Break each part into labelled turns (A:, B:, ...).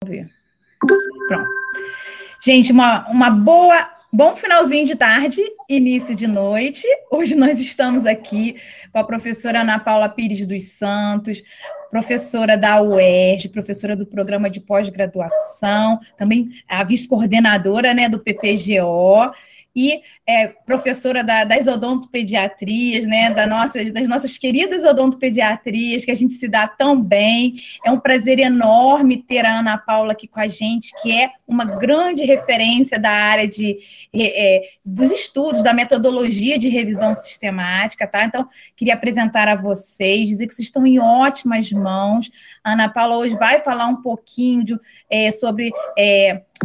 A: ver. Pronto. Gente, bom finalzinho de tarde, início de noite. Hoje nós estamos aqui com a professora Ana Paula Pires dos Santos, professora da UERJ, professora do programa de pós-graduação, também a vice-coordenadora, né, do PPGO, e professora das odontopediatrias, né, das nossas queridas odontopediatrias, que a gente se dá tão bem. É um prazer enorme ter a Ana Paula aqui com a gente, que é uma grande referência da área dos estudos, da metodologia de revisão sistemática, tá? Então, queria apresentar a vocês, dizer que vocês estão em ótimas mãos. A Ana Paula hoje vai falar um pouquinho sobre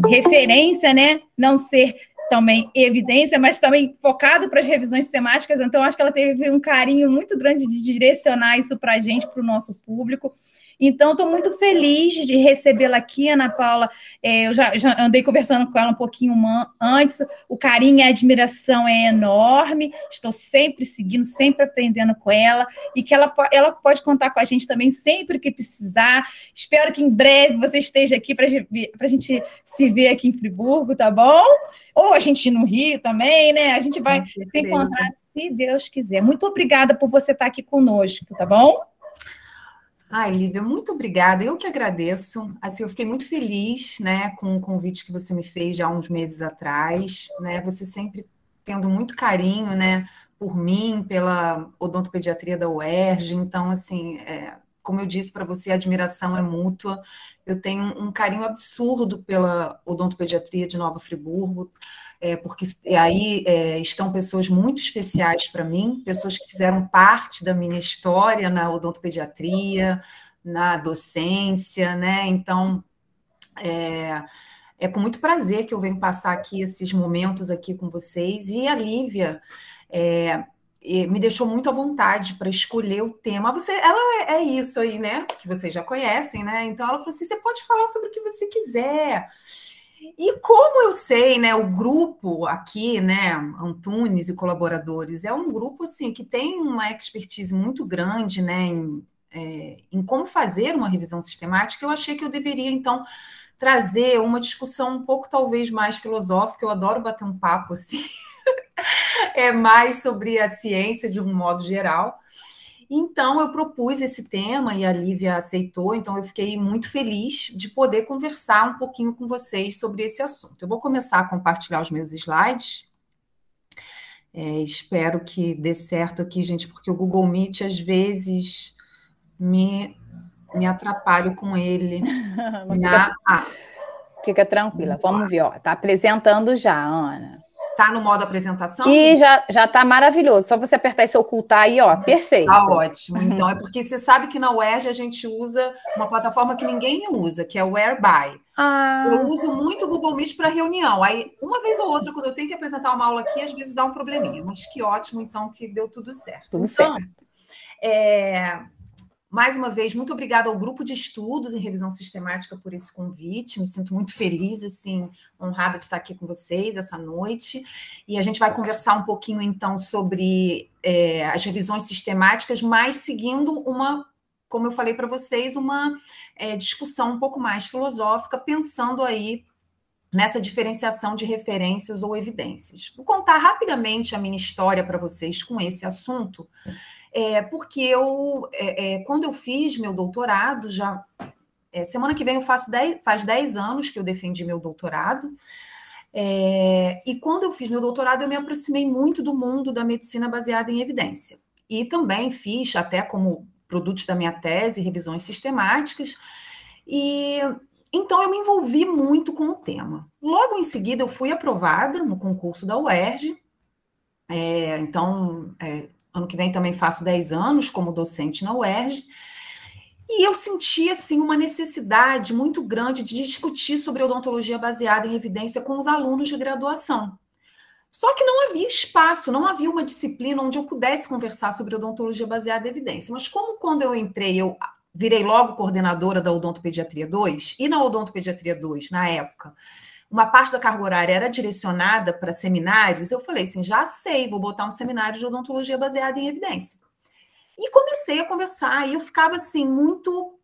A: referência, né? Não ser também evidência, mas também focado para as revisões sistemáticas. Então, acho que ela teve um carinho muito grande de direcionar isso para a gente, para o nosso público. Então, estou muito feliz de recebê-la aqui, Ana Paula. Eu já andei conversando com ela um pouquinho antes. O carinho e a admiração é enorme. Estou sempre seguindo, sempre aprendendo com ela. E que ela pode contar com a gente também sempre que precisar. Espero que em breve você esteja aqui para a gente se ver aqui em Friburgo, tá bom? Ou a gente ir no Rio também, né? A gente vai se encontrar, se Deus quiser. Muito obrigada por você estar aqui conosco, tá bom?
B: Ai, Lívia, muito obrigada. Eu que agradeço. Assim, eu fiquei muito feliz, né, com o convite que você me fez já há uns meses atrás, né? Você sempre tendo muito carinho, né, por mim, pela odontopediatria da UERJ. Então, assim, como eu disse para você, a admiração é mútua. Eu tenho um carinho absurdo pela odontopediatria de Nova Friburgo, porque aí estão pessoas muito especiais para mim, pessoas que fizeram parte da minha história na odontopediatria, na docência, né? Então, é com muito prazer que eu venho passar aqui esses momentos aqui com vocês. E a Lívia me deixou muito à vontade para escolher o tema. Ela é isso aí, né? Que vocês já conhecem, né? Então ela falou assim: você pode falar sobre o que você quiser. E como eu sei, né, o grupo aqui, né, Antunes e colaboradores, é um grupo assim que tem uma expertise muito grande, né, em como fazer uma revisão sistemática. Eu achei que eu deveria, então, trazer uma discussão um pouco, talvez, mais filosófica. Eu adoro bater um papo assim, mais sobre a ciência de um modo geral. Então, eu propus esse tema e a Lívia aceitou, então eu fiquei muito feliz de poder conversar um pouquinho com vocês sobre esse assunto. Eu vou começar a compartilhar os meus slides. Espero que dê certo aqui, gente, porque o Google Meet, às vezes, me atrapalho com ele.
A: Fica tranquila, vamos ver, ó. Tá apresentando já, Ana.
B: Tá no modo apresentação?
A: E já tá maravilhoso. Só você apertar esse ocultar aí, ó, perfeito.
B: Tá ótimo. Então, é porque você sabe que na UERJ a gente usa uma plataforma que ninguém usa, que é o Whereby. Eu uso muito o Google Meet para reunião. Aí, uma vez ou outra, quando eu tenho que apresentar uma aula aqui, às vezes dá um probleminha. Mas que ótimo, então, que deu tudo certo.
A: Tudo certo.
B: Mais uma vez, muito obrigada ao grupo de estudos em revisão sistemática por esse convite. Me sinto muito feliz, assim, honrada de estar aqui com vocês essa noite. E a gente vai conversar um pouquinho, então, sobre as revisões sistemáticas, mas seguindo como eu falei para vocês, uma discussão um pouco mais filosófica, pensando aí nessa diferenciação de referências ou evidências. Vou contar rapidamente a minha história para vocês com esse assunto, porque quando eu fiz meu doutorado, semana que vem faz 10 anos que eu defendi meu doutorado, e quando eu fiz meu doutorado, eu me aproximei muito do mundo da medicina baseada em evidência. E também fiz, até como produtos da minha tese, revisões sistemáticas, e então eu me envolvi muito com o tema. Logo em seguida, eu fui aprovada no concurso da UERJ, ano que vem também faço 10 anos como docente na UERJ, e eu senti, assim, uma necessidade muito grande de discutir sobre odontologia baseada em evidência com os alunos de graduação. Só que não havia espaço, não havia uma disciplina onde eu pudesse conversar sobre odontologia baseada em evidência. Mas como quando eu entrei, eu virei logo coordenadora da Odontopediatria 2, e na Odontopediatria 2, na época, uma parte da carga horária era direcionada para seminários, eu falei assim, já sei, vou botar um seminário de odontologia baseada em evidência. E comecei a conversar, e eu ficava assim, muito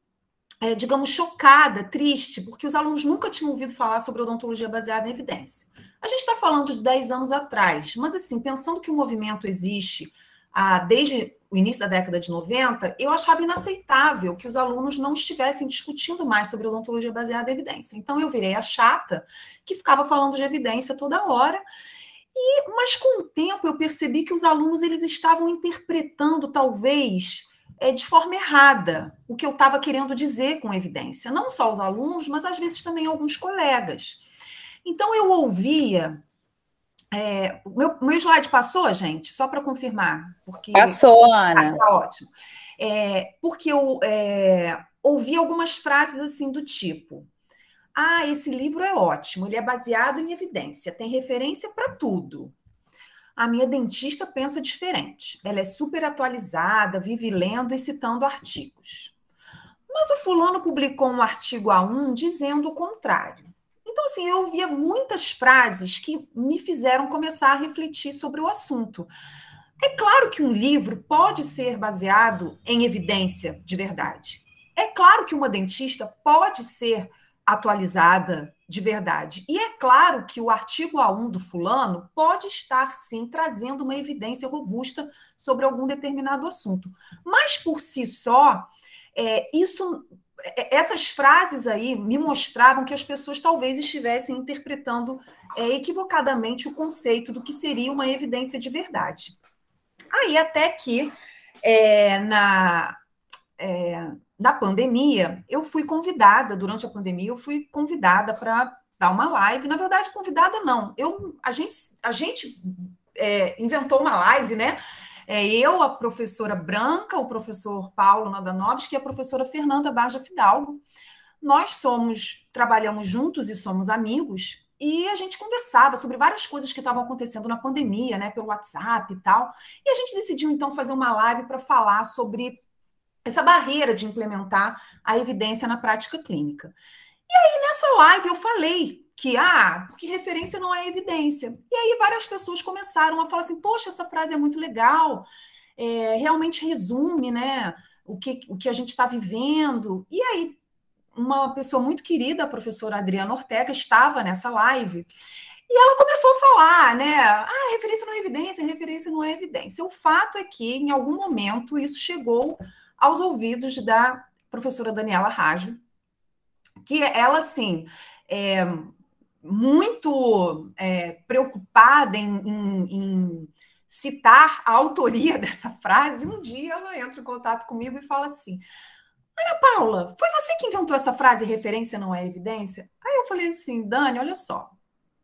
B: digamos, chocada, triste, porque os alunos nunca tinham ouvido falar sobre odontologia baseada em evidência. A gente está falando de 10 anos atrás, mas assim, pensando que o movimento existe desde o início da década de 90, eu achava inaceitável que os alunos não estivessem discutindo mais sobre odontologia baseada em evidência. Então, eu virei a chata que ficava falando de evidência toda hora, mas com o tempo eu percebi que os alunos eles estavam interpretando, talvez, de forma errada o que eu estava querendo dizer com evidência. Não só os alunos, mas às vezes também alguns colegas. Então, eu ouvia... o meu slide passou, gente? Só para confirmar. Porque...
A: Passou, Ana.
B: Tá ótimo. Porque eu ouvi algumas frases assim do tipo: esse livro é ótimo, ele é baseado em evidência, tem referência para tudo. A minha dentista pensa diferente. Ela é super atualizada, vive lendo e citando artigos. Mas o fulano publicou um artigo A1 dizendo o contrário. Então, assim, eu ouvia muitas frases que me fizeram começar a refletir sobre o assunto. É claro que um livro pode ser baseado em evidência de verdade. É claro que uma dentista pode ser atualizada de verdade. E é claro que o artigo A1 do fulano pode estar, sim, trazendo uma evidência robusta sobre algum determinado assunto. Mas, por si só, essas frases aí me mostravam que as pessoas talvez estivessem interpretando equivocadamente o conceito do que seria uma evidência de verdade. Aí até que na pandemia, durante a pandemia, eu fui convidada para dar uma live. Na verdade, convidada não. A gente inventou uma live, né? Eu, a professora Branca, o professor Paulo Nadanovski e a professora Fernanda Barja Fidalgo. Nós trabalhamos juntos e somos amigos, e a gente conversava sobre várias coisas que estavam acontecendo na pandemia, né, pelo WhatsApp e tal. E a gente decidiu, então, fazer uma live para falar sobre essa barreira de implementar a evidência na prática clínica. E aí, nessa live, eu falei que, porque referência não é evidência. E aí, várias pessoas começaram a falar assim: poxa, essa frase é muito legal, realmente resume, né, o que a gente está vivendo. E aí, uma pessoa muito querida, a professora Adriana Ortega, estava nessa live, e ela começou a falar, né, referência não é evidência, referência não é evidência. O fato é que, em algum momento, isso chegou aos ouvidos da professora Daniela Raggio, que ela, assim, muito preocupada em citar a autoria dessa frase. Um dia ela entra em contato comigo e fala assim: Ana Paula, foi você que inventou essa frase, referência não é evidência? Aí eu falei assim: Dani, olha só,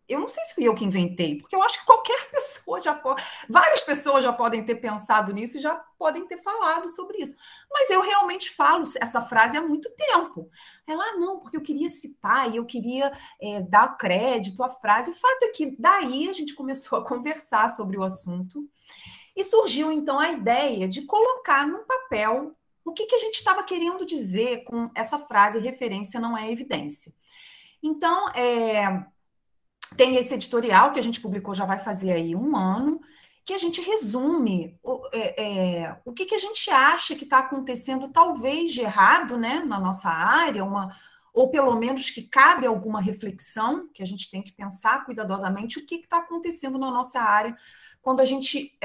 B: eu não sei se fui eu que inventei, porque eu acho que qualquer pessoa várias pessoas já podem ter pensado nisso e já podem ter falado sobre isso. Mas eu realmente falo essa frase há muito tempo. Ela, não, porque eu queria citar e eu queria dar crédito à frase. O fato é que daí a gente começou a conversar sobre o assunto e surgiu, então, a ideia de colocar no papel o que a gente estava querendo dizer com essa frase, referência não é evidência. Então, tem esse editorial que a gente publicou, já vai fazer aí 1 ano, que a gente resume o que a gente acha que está acontecendo, talvez de errado, né, na nossa área, ou pelo menos que cabe alguma reflexão, que a gente tem que pensar cuidadosamente o que está acontecendo na nossa área, quando a gente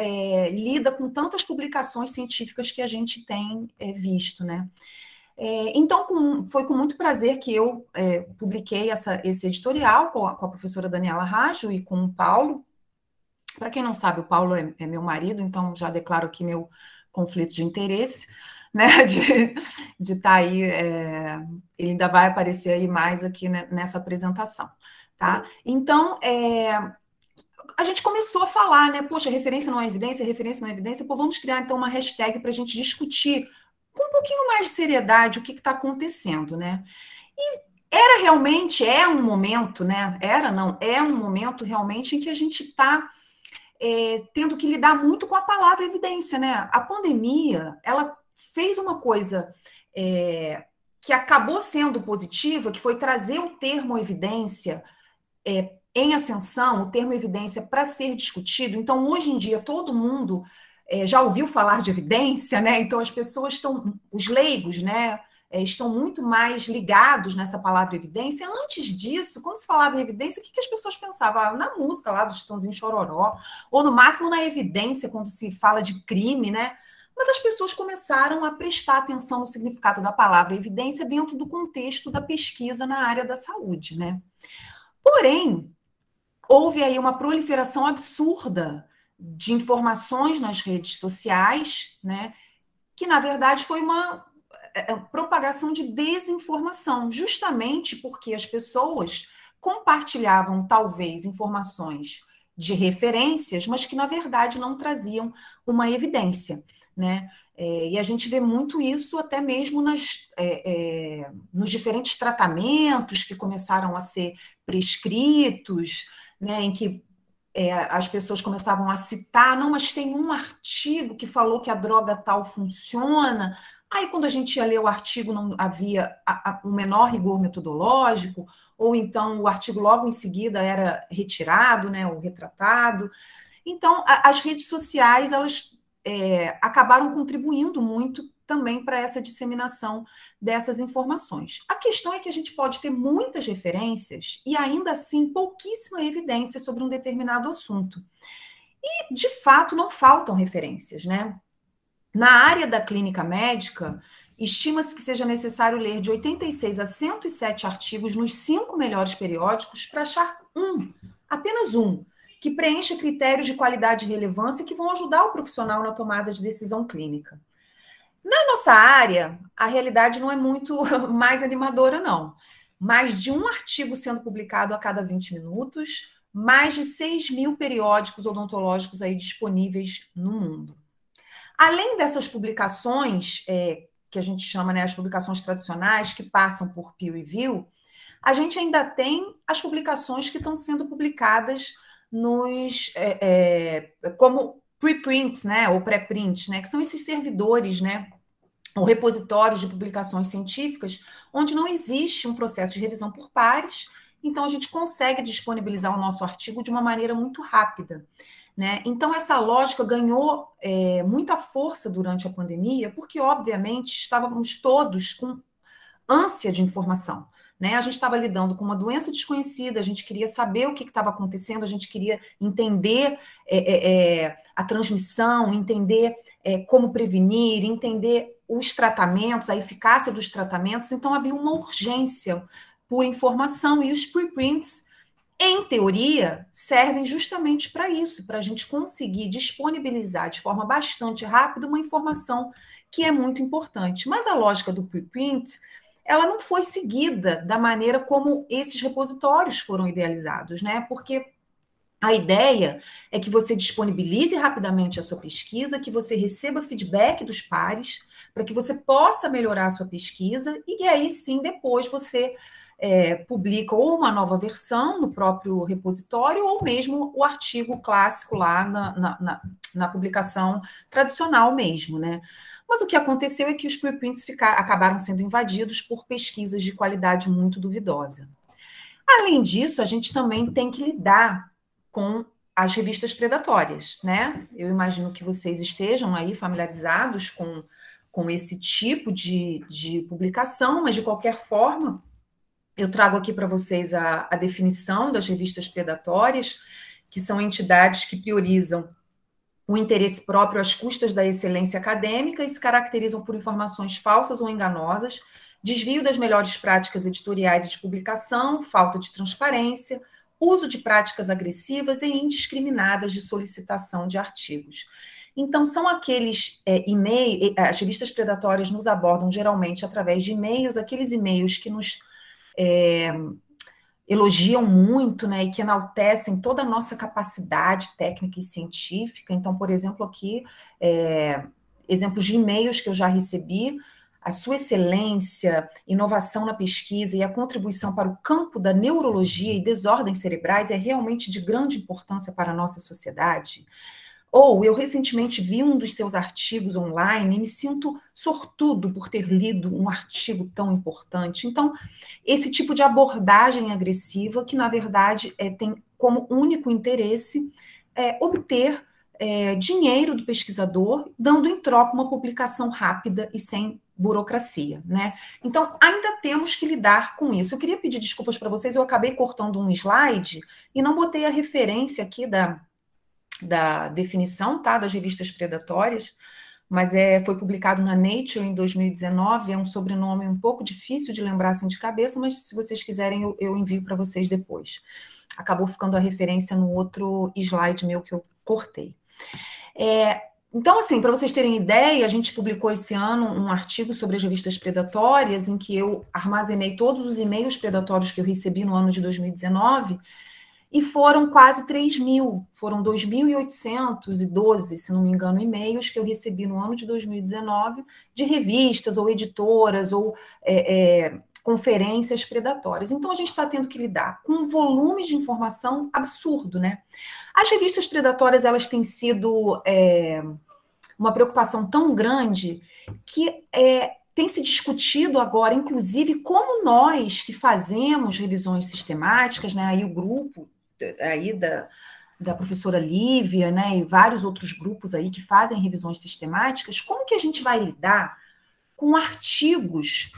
B: lida com tantas publicações científicas que a gente tem visto, né? Então, foi com muito prazer que eu publiquei esse editorial com a professora Daniela Raggio e com o Paulo. Para quem não sabe, o Paulo é meu marido, então já declaro aqui meu conflito de interesse, né, de estar aí, ele ainda vai aparecer aí mais aqui, né, nessa apresentação, tá? Então, a gente começou a falar, né, poxa, referência não é evidência, pô, vamos criar então uma hashtag para a gente discutir com um pouquinho mais de seriedade o que está acontecendo, né? E é um momento, né? É um momento realmente em que a gente está tendo que lidar muito com a palavra evidência, né? A pandemia, ela fez uma coisa que acabou sendo positiva, que foi trazer o termo evidência em ascensão, o termo evidência para ser discutido. Então, hoje em dia, todo mundo já ouviu falar de evidência, né? Então, as pessoas os leigos, né? estão muito mais ligados nessa palavra evidência. Antes disso, quando se falava em evidência, o que as pessoas pensavam? Ah, na música lá do Chitãozinho Chororó, ou no máximo na evidência, quando se fala de crime, né? Mas as pessoas começaram a prestar atenção no significado da palavra evidência dentro do contexto da pesquisa na área da saúde, né? Porém, houve aí uma proliferação absurda de informações nas redes sociais, né? Que, na verdade, foi uma propagação de desinformação, justamente porque as pessoas compartilhavam, talvez, informações de referências, mas que, na verdade, não traziam uma evidência, né? E a gente vê muito isso até mesmo nos diferentes tratamentos que começaram a ser prescritos, né, em que as pessoas começavam a citar, não, mas tem um artigo que falou que a droga tal funciona. Aí, quando a gente ia ler o artigo, não havia o menor rigor metodológico, ou então o artigo logo em seguida era retirado, né, ou retratado. Então, as redes sociais, elas acabaram contribuindo muito também para essa disseminação dessas informações. A questão é que a gente pode ter muitas referências e ainda assim pouquíssima evidência sobre um determinado assunto. E, de fato, não faltam referências, né? Na área da clínica médica, estima-se que seja necessário ler de 86 a 107 artigos nos 5 melhores periódicos para achar apenas um, que preencha critérios de qualidade e relevância que vão ajudar o profissional na tomada de decisão clínica. Na nossa área, a realidade não é muito mais animadora, não. Mais de um artigo sendo publicado a cada 20 minutos, mais de 6 mil periódicos odontológicos aí disponíveis no mundo. Além dessas publicações, que a gente chama, né, as publicações tradicionais, que passam por peer review, a gente ainda tem as publicações que estão sendo publicadas como preprints, né, ou pré-prints, né, que são esses servidores, né, ou repositórios de publicações científicas, onde não existe um processo de revisão por pares, então a gente consegue disponibilizar o nosso artigo de uma maneira muito rápida, né? Então essa lógica ganhou muita força durante a pandemia, porque obviamente estávamos todos com ânsia de informação, né? A gente estava lidando com uma doença desconhecida, a gente queria saber o que estava acontecendo, a gente queria entender a transmissão, entender como prevenir, entender os tratamentos, a eficácia dos tratamentos. Então havia uma urgência por informação, e os preprints, em teoria, servem justamente para isso, para a gente conseguir disponibilizar de forma bastante rápida uma informação que é muito importante. Mas a lógica do preprint, ela não foi seguida da maneira como esses repositórios foram idealizados, né? Porque a ideia é que você disponibilize rapidamente a sua pesquisa, que você receba feedback dos pares, para que você possa melhorar a sua pesquisa, e aí sim, depois você publica ou uma nova versão no próprio repositório, ou mesmo o artigo clássico lá na publicação tradicional mesmo, né? Mas o que aconteceu é que os preprints acabaram sendo invadidos por pesquisas de qualidade muito duvidosa. Além disso, a gente também tem que lidar com as revistas predatórias, né? Eu imagino que vocês estejam aí familiarizados com esse tipo de publicação, mas de qualquer forma, eu trago aqui para vocês a definição das revistas predatórias, que são entidades que priorizam o interesse próprio às custas da excelência acadêmica e se caracterizam por informações falsas ou enganosas, desvio das melhores práticas editoriais e de publicação, falta de transparência, uso de práticas agressivas e indiscriminadas de solicitação de artigos. Então, são aqueles e-mails, as revistas predatórias nos abordam geralmente através de e-mails, aqueles e-mails que nos elogiam muito, né, e que enaltecem toda a nossa capacidade técnica e científica. Então, por exemplo, aqui, exemplos de e-mails que eu já recebi: a sua excelência, inovação na pesquisa e a contribuição para o campo da neurologia e desordens cerebrais é realmente de grande importância para a nossa sociedade. Ou, eu recentemente vi um dos seus artigos online e me sinto sortudo por ter lido um artigo tão importante. Então, esse tipo de abordagem agressiva que, na verdade, tem como único interesse obter dinheiro do pesquisador, dando em troca uma publicação rápida e sem burocracia, né? Então, ainda temos que lidar com isso. Eu queria pedir desculpas para vocês, eu acabei cortando um slide e não botei a referência aqui da definição, tá, das revistas predatórias, mas foi publicado na Nature em 2019, é um sobrenome um pouco difícil de lembrar assim de cabeça, mas se vocês quiserem eu envio para vocês depois. Acabou ficando a referência no outro slide meu que eu cortei. Então, assim, para vocês terem ideia, a gente publicou esse ano um artigo sobre as revistas predatórias, em que eu armazenei todos os e-mails predatórios que eu recebi no ano de 2019, e foram quase 3.000, foram 2.812, se não me engano, e-mails que eu recebi no ano de 2019 de revistas ou editoras ou conferências predatórias. Então, a gente está tendo que lidar com um volume de informação absurdo, né? As revistas predatórias, elas têm sido uma preocupação tão grande que tem se discutido agora, inclusive, como nós que fazemos revisões sistemáticas, né? Aí o grupo aí da professora Lívia, né, e vários outros grupos aí que fazem revisões sistemáticas, como que a gente vai lidar com artigos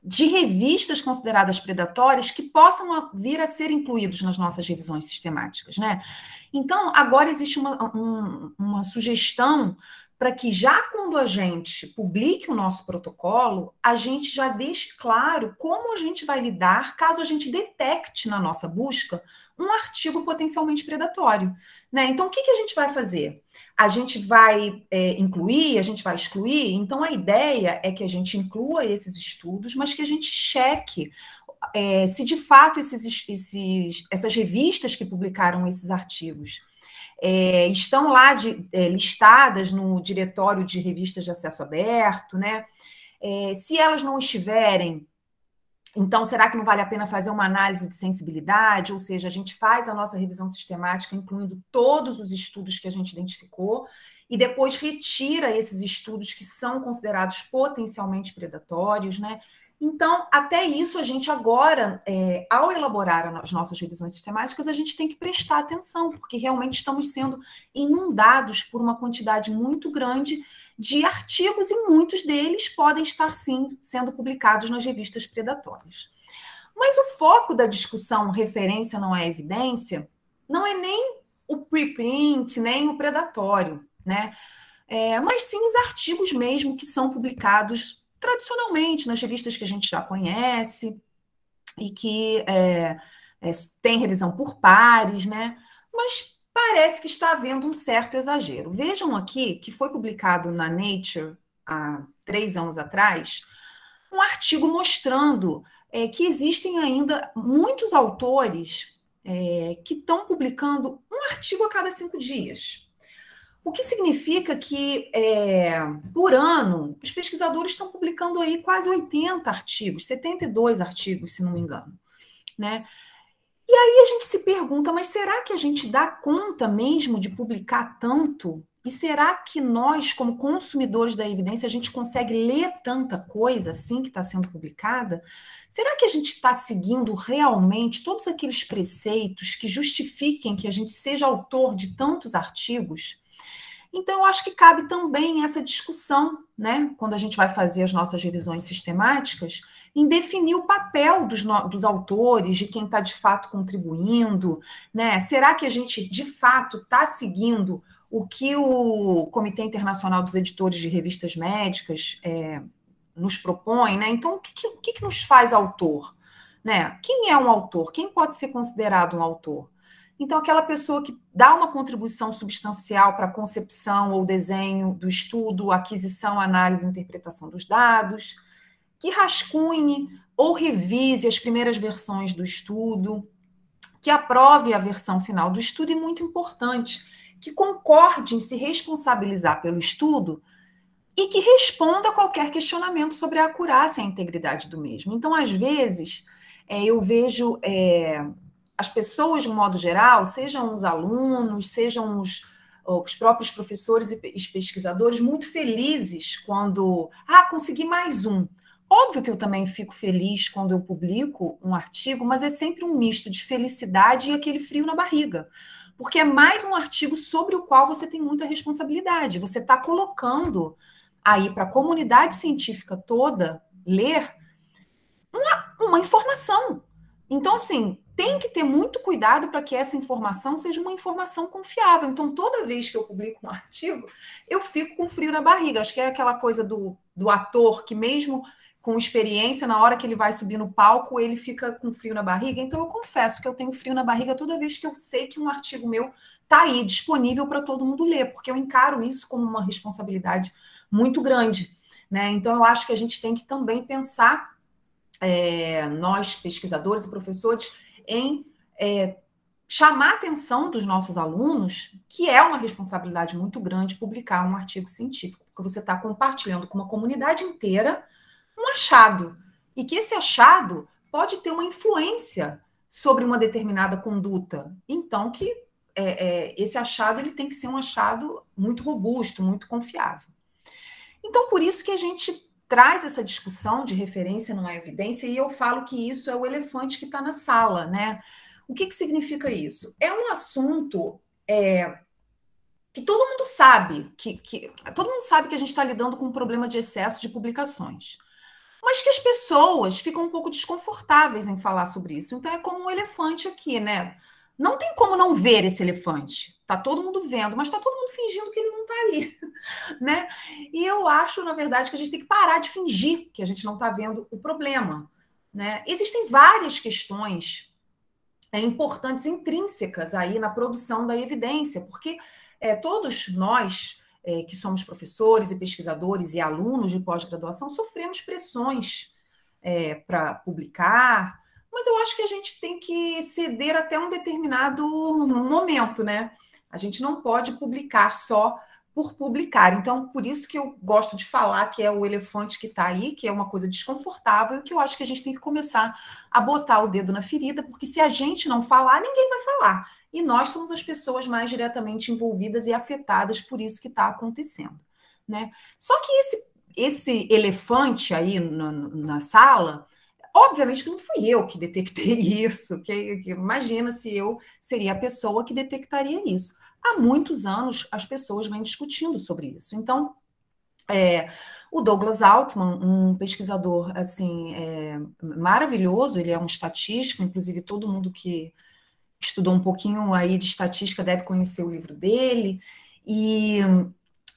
B: de revistas consideradas predatórias que possam vir a ser incluídos nas nossas revisões sistemáticas, né? Então, agora existe uma sugestão para que já quando a gente publique o nosso protocolo, a gente já deixe claro como a gente vai lidar caso a gente detecte na nossa busca um artigo potencialmente predatório, né? Então, o que a gente vai fazer? A gente vai incluir, a gente vai excluir? Então, a ideia é que a gente inclua esses estudos, mas que a gente cheque se de fato essas revistas que publicaram esses artigos estão lá listadas no diretório de revistas de acesso aberto, né? Se elas não estiverem, então, será que não vale a pena fazer uma análise de sensibilidade? Ou seja, a gente faz a nossa revisão sistemática, incluindo todos os estudos que a gente identificou, e depois retira esses estudos que são considerados potencialmente predatórios, né? Então, até isso, a gente agora, ao elaborar as nossas revisões sistemáticas, a gente tem que prestar atenção, porque realmente estamos sendo inundados por uma quantidade muito grande de artigos e muitos deles podem estar, sim, sendo publicados nas revistas predatórias. Mas o foco da discussão referência não é evidência, não é nem o preprint, nem o predatório, né? Mas sim os artigos mesmo que são publicados tradicionalmente nas revistas que a gente já conhece e que tem revisão por pares, né? Mas parece que está havendo um certo exagero. Vejam aqui que foi publicado na Nature há 3 anos atrás um artigo mostrando que existem ainda muitos autores que estão publicando um artigo a cada 5 dias. O que significa que, por ano, os pesquisadores estão publicando aí quase 80 artigos, 72 artigos, se não me engano, né? E aí a gente se pergunta, mas será que a gente dá conta mesmo de publicar tanto? E será que nós, como consumidores da evidência, a gente consegue ler tanta coisa assim que está sendo publicada? Será que a gente está seguindo realmente todos aqueles preceitos que justifiquem que a gente seja autor de tantos artigos? Então, eu acho que cabe também essa discussão, né, quando a gente vai fazer as nossas revisões sistemáticas, em definir o papel dos autores, de quem está de fato contribuindo, né? Será que a gente de fato está seguindo o que o Comitê Internacional dos Editores de Revistas Médicas nos propõe, né? Então, o que nos faz autor, né? Quem é um autor? Quem pode ser considerado um autor? Então, aquela pessoa que dá uma contribuição substancial para a concepção ou desenho do estudo, aquisição, análise e interpretação dos dados, que rascunhe ou revise as primeiras versões do estudo, que aprove a versão final do estudo e, muito importante, que concorde em se responsabilizar pelo estudo e que responda a qualquer questionamento sobre a acurácia e a integridade do mesmo. Então, às vezes, eu vejo as pessoas, de um modo geral, sejam os alunos, sejam os próprios professores e pesquisadores, muito felizes quando, consegui mais um. Óbvio que eu também fico feliz quando eu publico um artigo, mas é sempre um misto de felicidade e aquele frio na barriga, porque é mais um artigo sobre o qual você tem muita responsabilidade. Você está colocando aí para a comunidade científica toda ler uma informação. Então, assim, tem que ter muito cuidado para que essa informação seja uma informação confiável. Então, toda vez que eu publico um artigo, eu fico com frio na barriga. Acho que é aquela coisa do ator que, mesmo com experiência, na hora que ele vai subir no palco, ele fica com frio na barriga. Então, eu confesso que eu tenho frio na barriga toda vez que eu sei que um artigo meu está aí, disponível para todo mundo ler, porque eu encaro isso como uma responsabilidade muito grande, né? Então, eu acho que a gente tem que também pensar, nós, pesquisadores e professores, em chamar a atenção dos nossos alunos, que é uma responsabilidade muito grande publicar um artigo científico, porque você está compartilhando com uma comunidade inteira um achado, e que esse achado pode ter uma influência sobre uma determinada conduta. Então, que esse achado ele tem que ser um achado muito robusto, muito confiável. Então, por isso que a gente traz essa discussão de referência não é evidência, e eu falo que isso é o elefante que está na sala, né? O que significa isso? É um assunto que todo mundo sabe, todo mundo sabe que a gente está lidando com um problema de excesso de publicações, mas que as pessoas ficam um pouco desconfortáveis em falar sobre isso. Então é como um elefante aqui, né? Não tem como não ver esse elefante. Tá todo mundo vendo, mas tá todo mundo fingindo que ele não tá ali, né? E eu acho, na verdade, que a gente tem que parar de fingir que a gente não tá vendo o problema, né? Existem várias questões importantes, intrínsecas aí na produção da evidência, porque todos nós que somos professores e pesquisadores e alunos de pós-graduação sofremos pressões para publicar, mas eu acho que a gente tem que ceder até um determinado momento, né? A gente não pode publicar só por publicar. Então, por isso que eu gosto de falar que é o elefante que está aí, que é uma coisa desconfortável, que eu acho que a gente tem que começar a botar o dedo na ferida, porque se a gente não falar, ninguém vai falar. E nós somos as pessoas mais diretamente envolvidas e afetadas por isso que está acontecendo, né? Só que esse elefante aí na sala, obviamente que não fui eu que detectei isso, que imagina se eu seria a pessoa que detectaria isso. Há muitos anos as pessoas vêm discutindo sobre isso. Então, o Douglas Altman, um pesquisador assim maravilhoso, ele é um estatístico, inclusive todo mundo que estudou um pouquinho aí de estatística deve conhecer o livro dele, e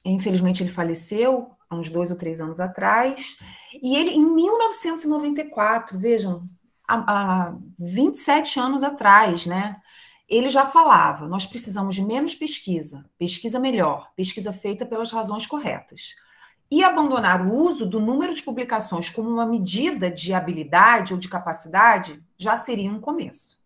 B: infelizmente ele faleceu há uns 2 ou 3 anos atrás, e ele, em 1994, vejam, há 27 anos atrás, né, ele já falava, nós precisamos de menos pesquisa, pesquisa melhor, pesquisa feita pelas razões corretas, e abandonar o uso do número de publicações como uma medida de habilidade ou de capacidade já seria um começo,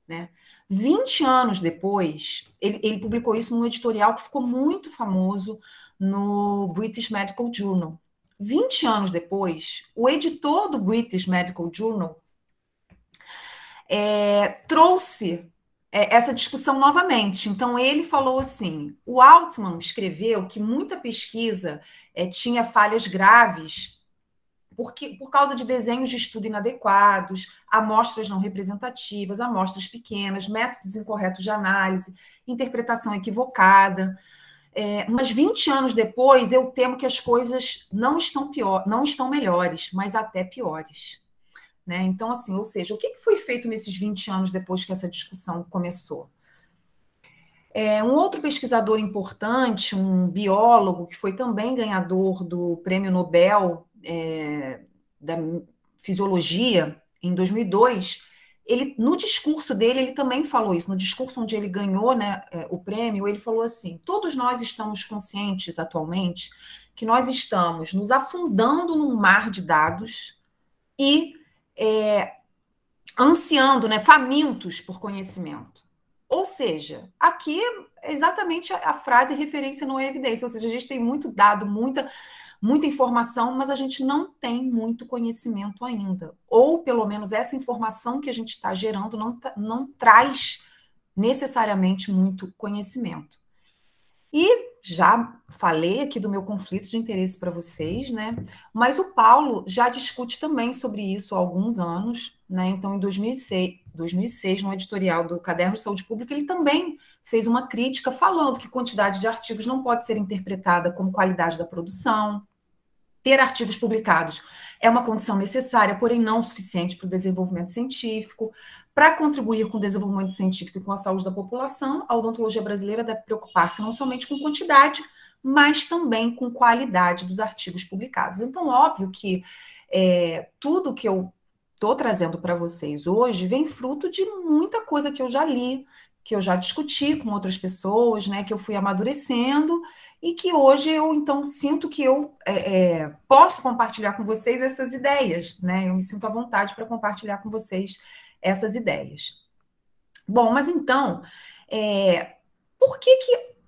B: né? 20 anos depois, ele publicou isso num editorial que ficou muito famoso no British Medical Journal. 20 anos depois, o editor do British Medical Journal trouxe essa discussão novamente. Então, ele falou assim, o Altman escreveu que muita pesquisa tinha falhas graves por causa de desenhos de estudo inadequados, amostras não representativas, amostras pequenas, métodos incorretos de análise, interpretação equivocada. Mas 20 anos depois, eu temo que as coisas não estão melhores, mas até piores. Né? Então, assim, ou seja, o que foi feito nesses 20 anos depois que essa discussão começou? Um outro pesquisador importante, um biólogo, que foi também ganhador do Prêmio Nobel da Fisiologia, em 2002, no discurso dele, ele também falou isso, no discurso onde ele ganhou, né, o prêmio, ele falou assim, todos nós estamos conscientes atualmente que nós estamos nos afundando num mar de dados e ansiando, né, famintos por conhecimento. Ou seja, aqui é exatamente a frase referência não é evidência, ou seja, a gente tem muito dado, muita informação, mas a gente não tem muito conhecimento ainda. Ou, pelo menos, essa informação que a gente está gerando não traz necessariamente muito conhecimento. E já falei aqui do meu conflito de interesse para vocês, né? Mas o Paulo já discute também sobre isso há alguns anos, né? Então, em 2006, no editorial do Caderno de Saúde Pública, ele também fez uma crítica falando que quantidade de artigos não pode ser interpretada como qualidade da produção, ter artigos publicados é uma condição necessária, porém não suficiente para o desenvolvimento científico. Para contribuir com o desenvolvimento científico e com a saúde da população, a odontologia brasileira deve preocupar-se não somente com quantidade, mas também com qualidade dos artigos publicados. Então, óbvio que tudo que eu estou trazendo para vocês hoje vem fruto de muita coisa que eu já li, que eu já discuti com outras pessoas, né, que eu fui amadurecendo e que hoje eu, então, sinto que eu posso compartilhar com vocês essas ideias, né, eu me sinto à vontade para compartilhar com vocês essas ideias. Bom, mas então, por que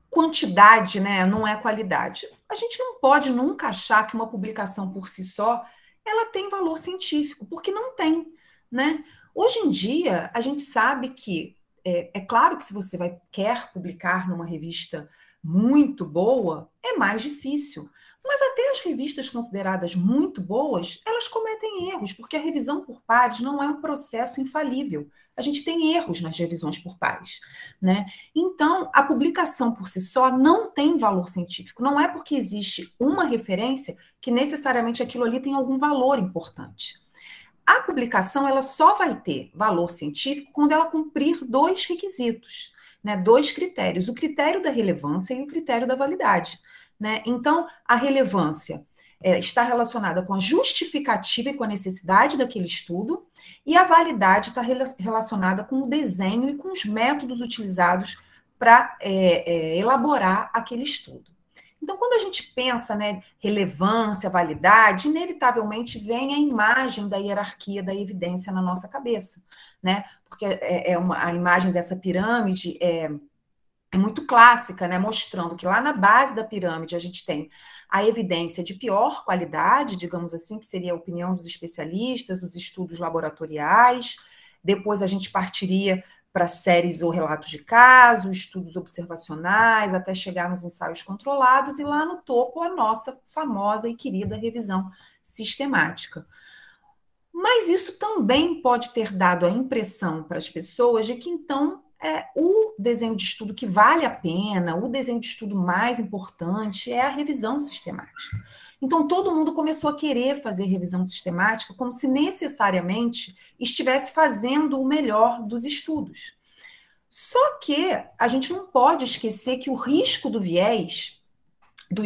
B: quantidade, né, não é qualidade? A gente não pode nunca achar que uma publicação por si só ela tem valor científico, porque não tem, né? Hoje em dia, a gente sabe que é claro que se você quer publicar numa revista muito boa, é mais difícil. Mas até as revistas consideradas muito boas, elas cometem erros, porque a revisão por pares não é um processo infalível. A gente tem erros nas revisões por pares, né? Então, a publicação por si só não tem valor científico. Não é porque existe uma referência que necessariamente aquilo ali tem algum valor importante. A publicação ela só vai ter valor científico quando ela cumprir dois requisitos, né? Dois critérios: o critério da relevância e o critério da validade, né? Então, a relevância está relacionada com a justificativa e com a necessidade daquele estudo, e a validade está relacionada com o desenho e com os métodos utilizados para elaborar aquele estudo. Então, quando a gente pensa, né, relevância, validade, inevitavelmente vem a imagem da hierarquia da evidência na nossa cabeça, né? Porque a imagem dessa pirâmide é muito clássica, né? Mostrando que lá na base da pirâmide a gente tem a evidência de pior qualidade, digamos assim, que seria a opinião dos especialistas, os estudos laboratoriais. Depois a gente partiria para séries ou relatos de casos, estudos observacionais, até chegar nos ensaios controlados, e lá no topo a nossa famosa e querida revisão sistemática. Mas isso também pode ter dado a impressão para as pessoas de que, então, o desenho de estudo que vale a pena, o desenho de estudo mais importante é a revisão sistemática. Então, todo mundo começou a querer fazer revisão sistemática como se necessariamente estivesse fazendo o melhor dos estudos. Só que a gente não pode esquecer que o risco do viés de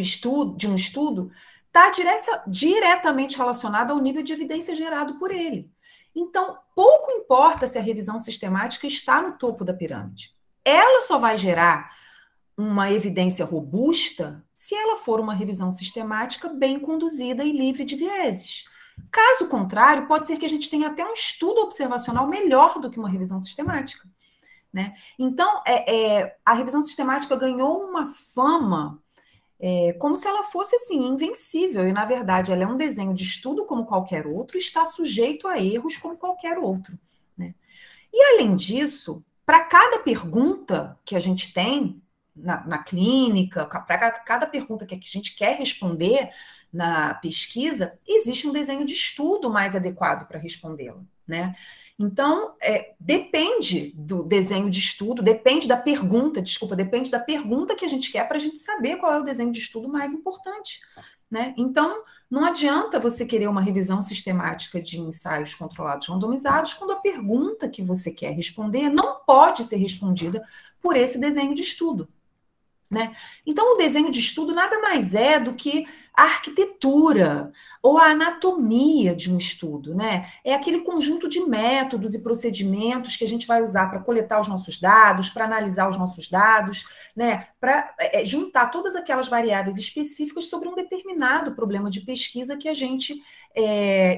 B: um estudo está diretamente relacionado ao nível de evidência gerado por ele. Então, pouco importa se a revisão sistemática está no topo da pirâmide. Ela só vai gerar uma evidência robusta se ela for uma revisão sistemática bem conduzida e livre de vieses. Caso contrário, pode ser que a gente tenha até um estudo observacional melhor do que uma revisão sistemática, né? Então, a revisão sistemática ganhou uma fama como se ela fosse, assim, invencível, e, na verdade, ela é um desenho de estudo como qualquer outro, e está sujeito a erros como qualquer outro, né? E, além disso, para cada pergunta que a gente tem na clínica, para cada pergunta que a gente quer responder na pesquisa, existe um desenho de estudo mais adequado para respondê-la, né? Então, depende do desenho de estudo, depende da pergunta que a gente quer para a gente saber qual é o desenho de estudo mais importante, né? Então, não adianta você querer uma revisão sistemática de ensaios controlados randomizados quando a pergunta que você quer responder não pode ser respondida por esse desenho de estudo, né? Então, o desenho de estudo nada mais é do que a arquitetura ou a anatomia de um estudo, né? É aquele conjunto de métodos e procedimentos que a gente vai usar para coletar os nossos dados, para analisar os nossos dados, né? Para juntar todas aquelas variáveis específicas sobre um determinado problema de pesquisa que a gente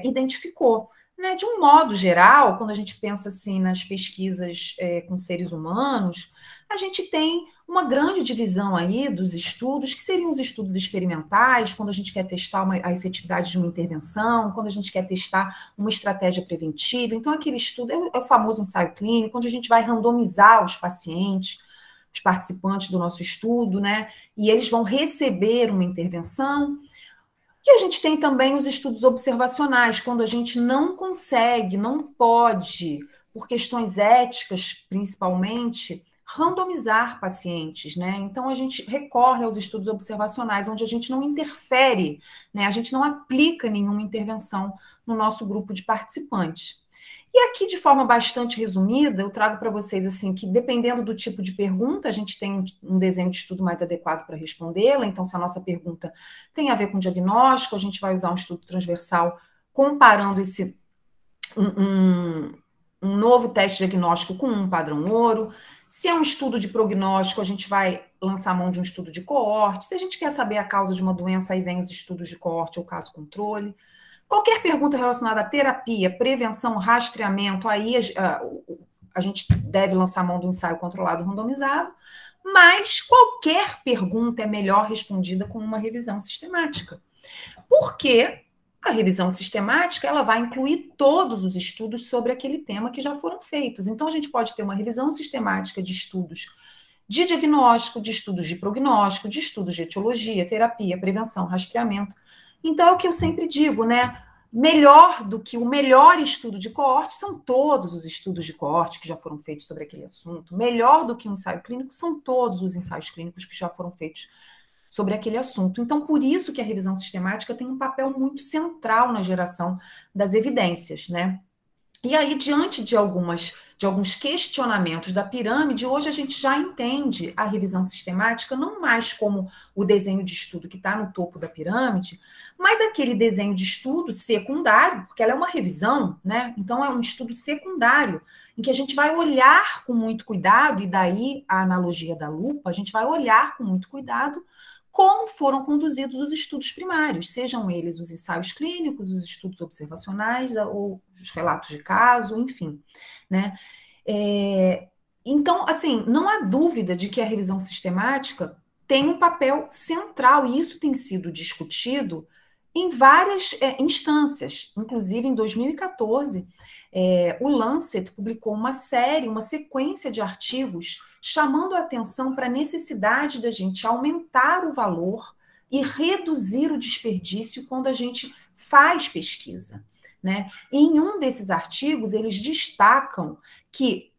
B: identificou, né? De um modo geral, quando a gente pensa assim nas pesquisas com seres humanos, a gente tem uma grande divisão aí dos estudos, que seriam os estudos experimentais, quando a gente quer testar a efetividade de uma intervenção, quando a gente quer testar uma estratégia preventiva. Então, aquele estudo é o famoso ensaio clínico, onde a gente vai randomizar os pacientes, os participantes do nosso estudo, né? E eles vão receber uma intervenção. E a gente tem também os estudos observacionais, quando a gente não consegue, não pode, por questões éticas, principalmente, randomizar pacientes, né? Então, a gente recorre aos estudos observacionais, onde a gente não interfere, né? A gente não aplica nenhuma intervenção no nosso grupo de participantes. E aqui, de forma bastante resumida, eu trago para vocês assim que, dependendo do tipo de pergunta, a gente tem um desenho de estudo mais adequado para respondê-la. Então, se a nossa pergunta tem a ver com diagnóstico, a gente vai usar um estudo transversal comparando um novo teste diagnóstico com um padrão ouro. Se é um estudo de prognóstico, a gente vai lançar mão de um estudo de coorte. Se a gente quer saber a causa de uma doença, aí vem os estudos de coorte ou caso controle. Qualquer pergunta relacionada à terapia, prevenção, rastreamento, aí a gente deve lançar mão do ensaio controlado randomizado, mas qualquer pergunta é melhor respondida com uma revisão sistemática. Porque a revisão sistemática, ela vai incluir todos os estudos sobre aquele tema que já foram feitos. Então, a gente pode ter uma revisão sistemática de estudos de diagnóstico, de estudos de prognóstico, de estudos de etiologia, terapia, prevenção, rastreamento. Então, é o que eu sempre digo, né? Melhor do que o melhor estudo de coorte são todos os estudos de coorte que já foram feitos sobre aquele assunto. Melhor do que um ensaio clínico são todos os ensaios clínicos que já foram feitos sobre aquele assunto. Então, por isso que a revisão sistemática tem um papel muito central na geração das evidências, né? E aí, diante de alguns questionamentos da pirâmide, hoje a gente já entende a revisão sistemática não mais como o desenho de estudo que está no topo da pirâmide, mas aquele desenho de estudo secundário, porque ela é uma revisão, né? Então, é um estudo secundário, em que a gente vai olhar com muito cuidado, e daí a analogia da lupa, a gente vai olhar com muito cuidado como foram conduzidos os estudos primários, sejam eles os ensaios clínicos, os estudos observacionais ou os relatos de caso, enfim, né? Então, assim, não há dúvida de que a revisão sistemática tem um papel central, e isso tem sido discutido em várias instâncias. Inclusive, em 2014, o Lancet publicou uma sequência de artigos chamando a atenção para a necessidade da gente aumentar o valor e reduzir o desperdício quando a gente faz pesquisa, né? E em um desses artigos, eles destacam que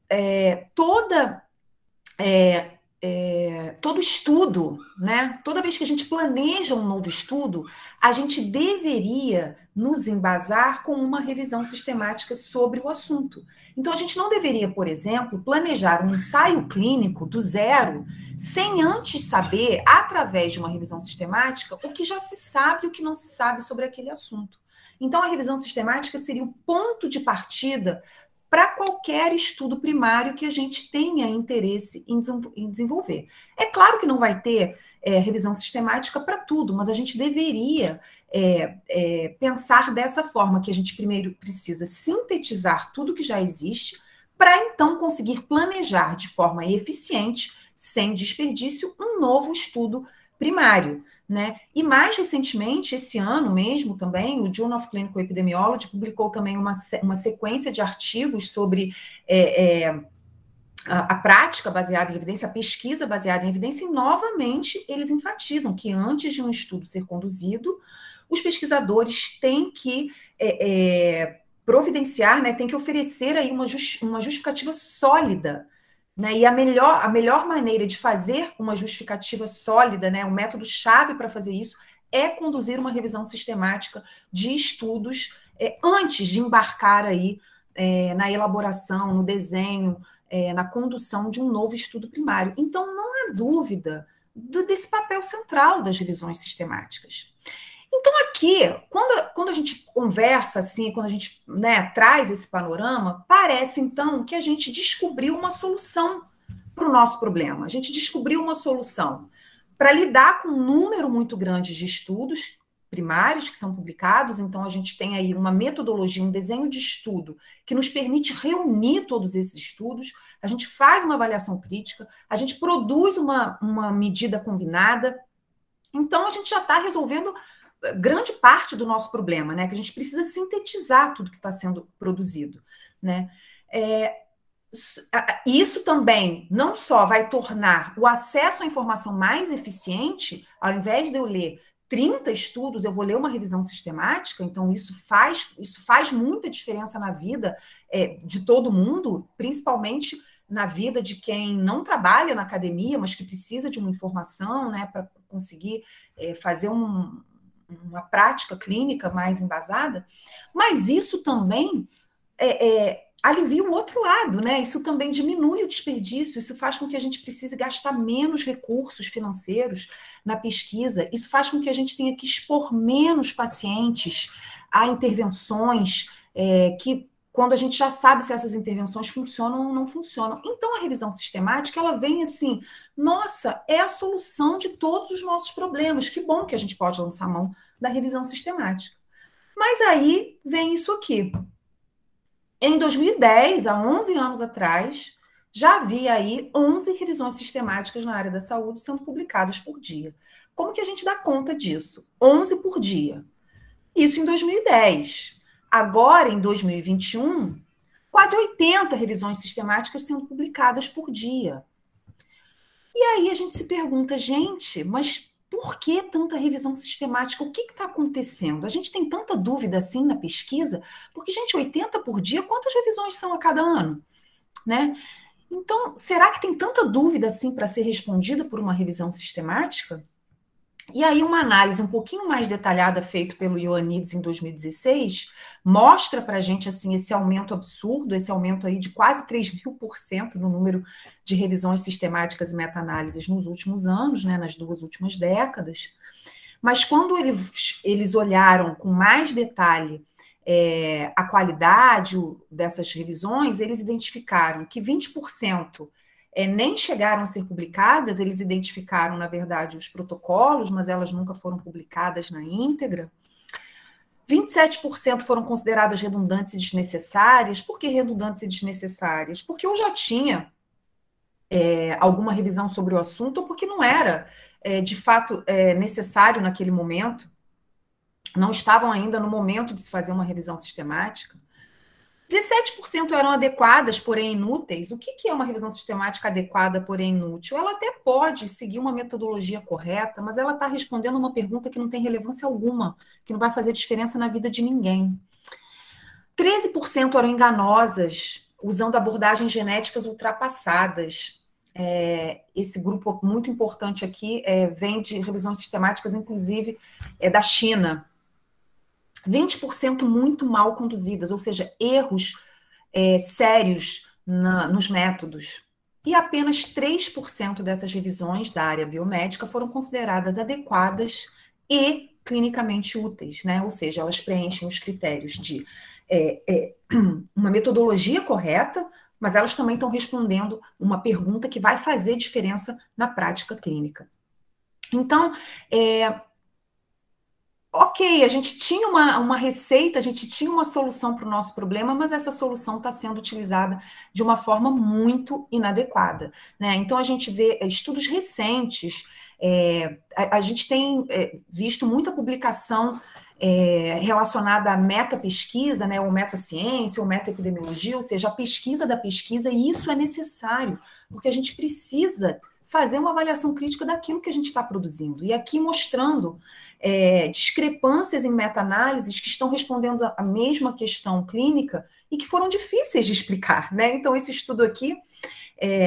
B: todo estudo, né? Toda vez que a gente planeja um novo estudo, a gente deveria nos embasar com uma revisão sistemática sobre o assunto. Então, a gente não deveria, por exemplo, planejar um ensaio clínico do zero, sem antes saber, através de uma revisão sistemática, o que já se sabe e o que não se sabe sobre aquele assunto. Então, a revisão sistemática seria o ponto de partida para qualquer estudo primário que a gente tenha interesse em desenvolver. É claro que não vai ter revisão sistemática para tudo, mas a gente deveria pensar dessa forma, que a gente primeiro precisa sintetizar tudo que já existe, para então conseguir planejar de forma eficiente, sem desperdício, um novo estudo primário, né? E mais recentemente, esse ano mesmo também, o Journal of Clinical Epidemiology publicou também uma sequência de artigos sobre a prática baseada em evidência, a pesquisa baseada em evidência, e novamente eles enfatizam que antes de um estudo ser conduzido, os pesquisadores têm que providenciar, né, têm que oferecer aí uma justificativa sólida, né? E a melhor maneira de fazer uma justificativa sólida, né, o método-chave para fazer isso, é conduzir uma revisão sistemática de estudos antes de embarcar aí na elaboração, no desenho, na condução de um novo estudo primário. Então, não há dúvida desse papel central das revisões sistemáticas. Então, aqui, quando a gente conversa assim, quando a gente, né, traz esse panorama, parece, então, que a gente descobriu uma solução para o nosso problema. A gente descobriu uma solução para lidar com um número muito grande de estudos primários que são publicados. Então, a gente tem aí uma metodologia, um desenho de estudo que nos permite reunir todos esses estudos, a gente faz uma avaliação crítica, a gente produz uma medida combinada. Então, a gente já está resolvendo grande parte do nosso problema, né? Que a gente precisa sintetizar tudo que está sendo produzido, né? Isso também não só vai tornar o acesso à informação mais eficiente, ao invés de eu ler 30 estudos, eu vou ler uma revisão sistemática, então isso faz muita diferença na vida de todo mundo, principalmente na vida de quem não trabalha na academia, mas que precisa de uma informação, né, para conseguir fazer uma prática clínica mais embasada, mas isso também alivia o outro lado, né? Isso também diminui o desperdício, isso faz com que a gente precise gastar menos recursos financeiros na pesquisa, isso faz com que a gente tenha que expor menos pacientes a intervenções que, quando a gente já sabe se essas intervenções funcionam ou não funcionam. Então, a revisão sistemática, ela vem assim, nossa, é a solução de todos os nossos problemas, que bom que a gente pode lançar mão da revisão sistemática. Mas aí vem isso aqui. Em 2010, há 11 anos atrás, já havia aí 11 revisões sistemáticas na área da saúde sendo publicadas por dia. Como que a gente dá conta disso? 11 por dia. Isso em 2010. Agora, em 2021, quase 80 revisões sistemáticas sendo publicadas por dia. E aí a gente se pergunta, gente, mas por que tanta revisão sistemática? O que está acontecendo? A gente tem tanta dúvida assim na pesquisa, porque, gente, 80 por dia, quantas revisões são a cada ano? Né? Então, será que tem tanta dúvida assim para ser respondida por uma revisão sistemática? E aí uma análise um pouquinho mais detalhada feita pelo Ioannidis em 2016 mostra para a gente assim, esse aumento absurdo, esse aumento aí de quase 3.000% no número de revisões sistemáticas e meta-análises nos últimos anos, né, nas 2 últimas décadas. Mas quando eles olharam com mais detalhe a qualidade dessas revisões, eles identificaram que 20% nem chegaram a ser publicadas, eles identificaram, na verdade, os protocolos, mas elas nunca foram publicadas na íntegra. 27% foram consideradas redundantes e desnecessárias. Por que redundantes e desnecessárias? Porque eu já tinha alguma revisão sobre o assunto, ou porque não era, de fato, necessário naquele momento, não estavam ainda no momento de se fazer uma revisão sistemática. 17% eram adequadas, porém inúteis. O que é uma revisão sistemática adequada, porém inútil? Ela até pode seguir uma metodologia correta, mas ela está respondendo uma pergunta que não tem relevância alguma, que não vai fazer diferença na vida de ninguém. 13% eram enganosas, usando abordagens genéticas ultrapassadas. Esse grupo muito importante aqui vem de revisões sistemáticas, inclusive, da China. 20% muito mal conduzidas, ou seja, erros sérios nos métodos. E apenas 3% dessas revisões da área biomédica foram consideradas adequadas e clinicamente úteis, né? Ou seja, elas preenchem os critérios de uma metodologia correta, mas elas também estão respondendo uma pergunta que vai fazer diferença na prática clínica. Então, ok, a gente tinha uma receita, a gente tinha uma solução para o nosso problema, mas essa solução está sendo utilizada de uma forma muito inadequada, né? Então, a gente vê estudos recentes, a gente tem visto muita publicação relacionada à meta-pesquisa, né, ou meta-ciência, ou meta-epidemiologia, ou seja, a pesquisa da pesquisa, e isso é necessário, porque a gente precisa fazer uma avaliação crítica daquilo que a gente está produzindo. E aqui mostrando discrepâncias em meta-análises que estão respondendo a mesma questão clínica e que foram difíceis de explicar, né? Então, esse estudo aqui,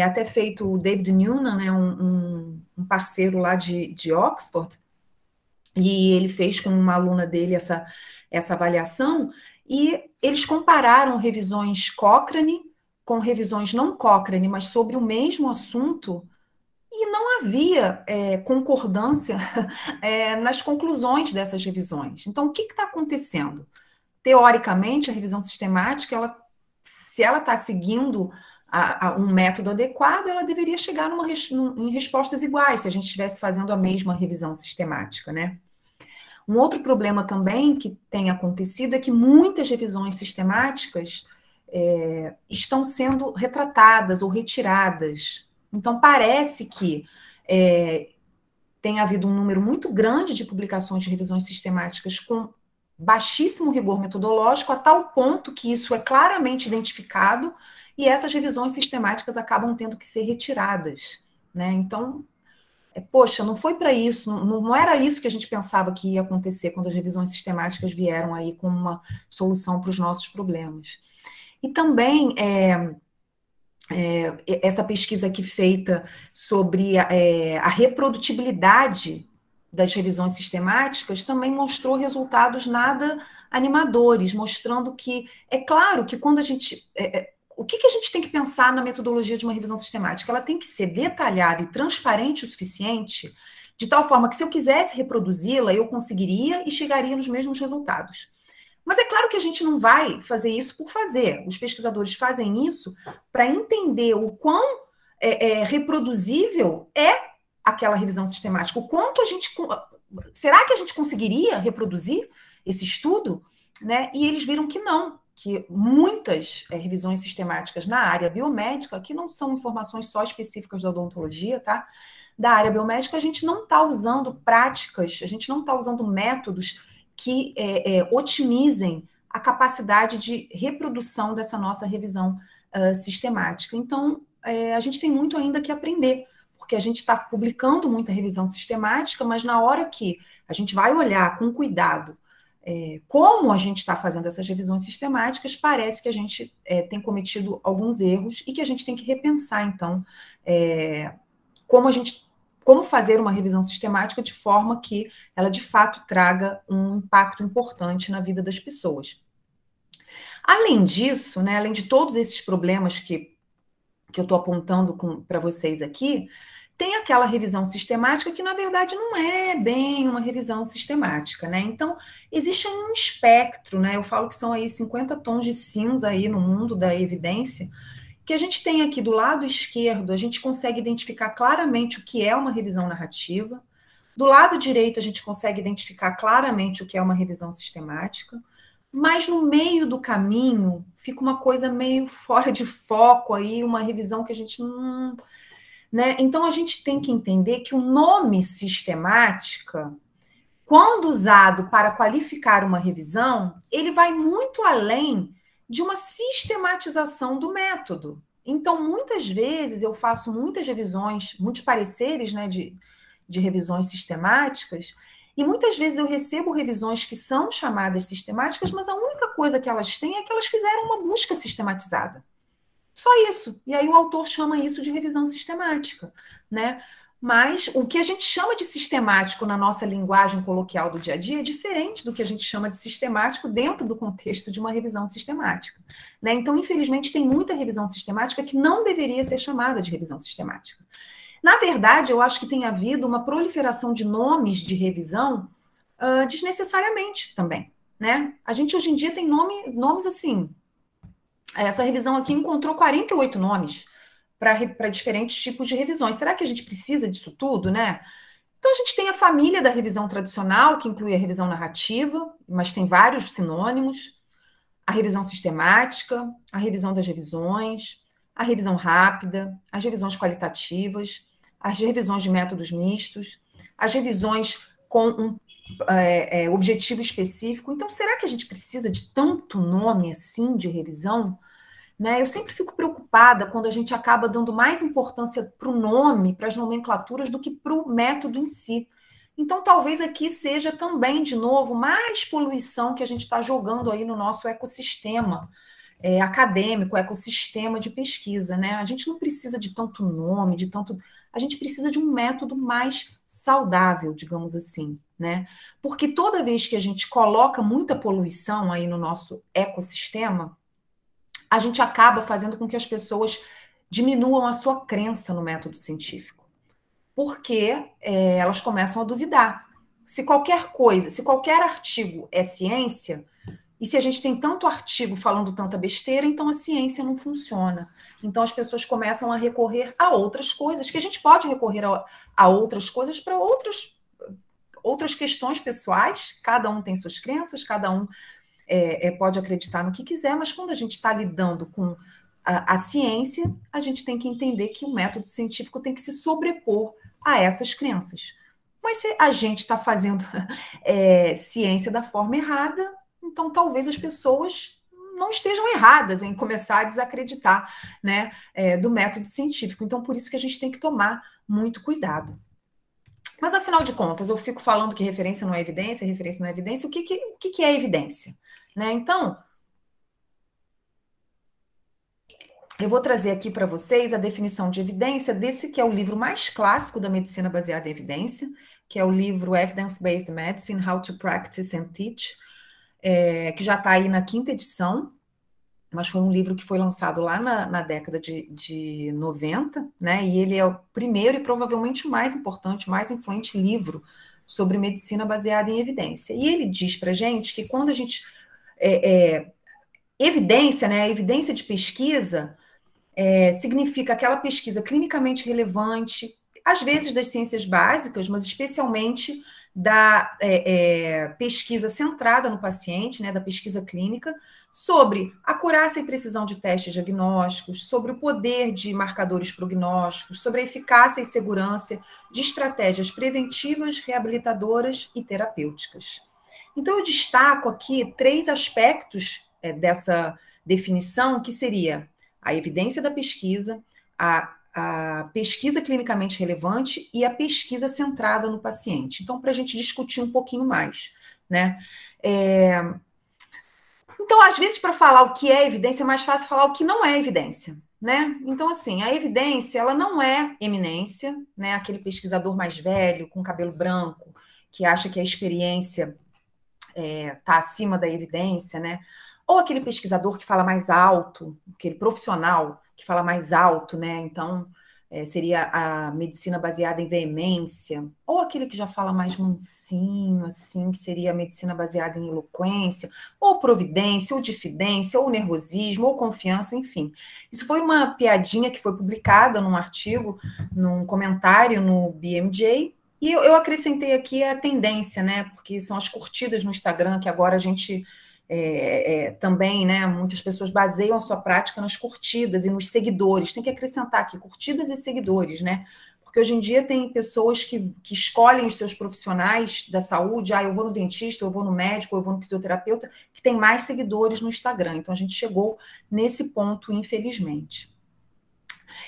B: até feito o David Newman, né, um parceiro lá de Oxford, e ele fez com uma aluna dele essa avaliação, e eles compararam revisões Cochrane com revisões não Cochrane, mas sobre o mesmo assunto, e não havia concordância nas conclusões dessas revisões. Então, o que está acontecendo? Teoricamente, a revisão sistemática, se ela está seguindo um método adequado, ela deveria chegar em respostas iguais, se a gente estivesse fazendo a mesma revisão sistemática, né? Um outro problema também que tem acontecido é que muitas revisões sistemáticas estão sendo retratadas ou retiradas. Então, parece que tem havido um número muito grande de publicações de revisões sistemáticas com baixíssimo rigor metodológico, a tal ponto que isso é claramente identificado e essas revisões sistemáticas acabam tendo que ser retiradas, né? Então, poxa, não foi para isso, não era isso que a gente pensava que ia acontecer quando as revisões sistemáticas vieram aí com uma solução para os nossos problemas. E também essa pesquisa aqui feita sobre a reprodutibilidade das revisões sistemáticas também mostrou resultados nada animadores, mostrando que, é claro que quando a gente... o que a gente tem que pensar na metodologia de uma revisão sistemática? Ela tem que ser detalhada e transparente o suficiente, de tal forma que se eu quisesse reproduzi-la, eu conseguiria e chegaria nos mesmos resultados. Mas é claro que a gente não vai fazer isso por fazer. Os pesquisadores fazem isso para entender o quão reproduzível é aquela revisão sistemática. O quanto a gente... Será que a gente conseguiria reproduzir esse estudo? Né? E eles viram que não, que muitas revisões sistemáticas na área biomédica, que não são informações só específicas da odontologia, tá? Da área biomédica, a gente não está usando práticas, a gente não está usando métodos que otimizem a capacidade de reprodução dessa nossa revisão sistemática. Então, a gente tem muito ainda que aprender, porque a gente está publicando muita revisão sistemática, mas na hora que a gente vai olhar com cuidado como a gente está fazendo essas revisões sistemáticas, parece que a gente tem cometido alguns erros e que a gente tem que repensar, então, como fazer uma revisão sistemática de forma que ela, de fato, traga um impacto importante na vida das pessoas. Além disso, né, além de todos esses problemas que eu estou apontando para vocês aqui, tem aquela revisão sistemática que, na verdade, não é bem uma revisão sistemática, né? Então, existe um espectro, né? Eu falo que são aí 50 tons de cinza aí no mundo da evidência, que a gente tem aqui do lado esquerdo, a gente consegue identificar claramente o que é uma revisão narrativa. Do lado direito, a gente consegue identificar claramente o que é uma revisão sistemática. Mas no meio do caminho, fica uma coisa meio fora de foco aí, uma revisão que a gente não... Né? Então, a gente tem que entender que o nome sistemática, quando usado para qualificar uma revisão, ele vai muito além de uma sistematização do método. Então, muitas vezes, eu faço muitas revisões, muitos pareceres, né, de revisões sistemáticas, e muitas vezes eu recebo revisões que são chamadas sistemáticas, mas a única coisa que elas têm é que elas fizeram uma busca sistematizada. Só isso. E aí o autor chama isso de revisão sistemática, né? Mas o que a gente chama de sistemático na nossa linguagem coloquial do dia a dia é diferente do que a gente chama de sistemático dentro do contexto de uma revisão sistemática, né? Então, infelizmente, tem muita revisão sistemática que não deveria ser chamada de revisão sistemática. Na verdade, eu acho que tem havido uma proliferação de nomes de revisão desnecessariamente também, né? A gente hoje em dia tem nomes assim... Essa revisão aqui encontrou 48 nomes para diferentes tipos de revisões. Será que a gente precisa disso tudo, né? Então, a gente tem a família da revisão tradicional, que inclui a revisão narrativa, mas tem vários sinônimos, a revisão sistemática, a revisão das revisões, a revisão rápida, as revisões qualitativas, as revisões de métodos mistos, as revisões com um objetivo específico. Então, será que a gente precisa de tanto nome assim de revisão? Né? Eu sempre fico preocupada quando a gente acaba dando mais importância para o nome, para as nomenclaturas, do que para o método em si. Então, talvez aqui seja também, de novo, mais poluição que a gente está jogando aí no nosso ecossistema acadêmico, ecossistema de pesquisa, né? A gente não precisa de tanto nome, de tanto... A gente precisa de um método mais saudável, digamos assim, né? Porque toda vez que a gente coloca muita poluição aí no nosso ecossistema, a gente acaba fazendo com que as pessoas diminuam a sua crença no método científico. Porque elas começam a duvidar. Se qualquer coisa, se qualquer artigo é ciência, e se a gente tem tanto artigo falando tanta besteira, então a ciência não funciona. Então as pessoas começam a recorrer a outras coisas, que a gente pode recorrer a outras coisas para outras questões pessoais, cada um tem suas crenças, cada um pode acreditar no que quiser, mas quando a gente está lidando com a ciência, a gente tem que entender que o método científico tem que se sobrepor a essas crenças. Mas se a gente está fazendo ciência da forma errada, então talvez as pessoas não estejam erradas em começar a desacreditar, né, do método científico. Então, por isso que a gente tem que tomar muito cuidado. Mas, afinal de contas, eu fico falando que referência não é evidência, referência não é evidência. O que é evidência? Né? Então, eu vou trazer aqui para vocês a definição de evidência desse que é o livro mais clássico da medicina baseada em evidência, que é o livro Evidence-Based Medicine, How to Practice and Teach, que já está aí na 5ª edição, mas foi um livro que foi lançado lá na década de 90, né? E ele é o primeiro e provavelmente o mais importante, mais influente livro sobre medicina baseada em evidência. E ele diz para a gente que quando a gente... evidência, né? A evidência de pesquisa significa aquela pesquisa clinicamente relevante, às vezes das ciências básicas, mas especialmente da pesquisa centrada no paciente, né, da pesquisa clínica, sobre a acurácia e precisão de testes diagnósticos, sobre o poder de marcadores prognósticos, sobre a eficácia e segurança de estratégias preventivas, reabilitadoras e terapêuticas. Então, eu destaco aqui 3 aspectos dessa definição, que seria a evidência da pesquisa, a pesquisa clinicamente relevante e a pesquisa centrada no paciente. Então, para a gente discutir um pouquinho mais, né? Então, às vezes, para falar o que é evidência, é mais fácil falar o que não é evidência, né? Então, assim, a evidência, ela não é eminência, né? Aquele pesquisador mais velho, com cabelo branco, que acha que a experiência está acima da evidência, né? Ou aquele pesquisador que fala mais alto, aquele profissional que fala mais alto, né? Então, seria a medicina baseada em veemência, ou aquele que já fala mais mansinho, assim, que seria a medicina baseada em eloquência, ou providência, ou difidência, ou nervosismo, ou confiança, enfim. Isso foi uma piadinha que foi publicada num artigo, num comentário no BMJ, e eu acrescentei aqui a tendência, né? Porque são as curtidas no Instagram, que agora a gente... também, né, muitas pessoas baseiam a sua prática nas curtidas e nos seguidores. Tem que acrescentar aqui, curtidas e seguidores, né? Porque hoje em dia tem pessoas que escolhem os seus profissionais da saúde, eu vou no dentista, eu vou no médico, eu vou no fisioterapeuta, que tem mais seguidores no Instagram. Então, a gente chegou nesse ponto, infelizmente.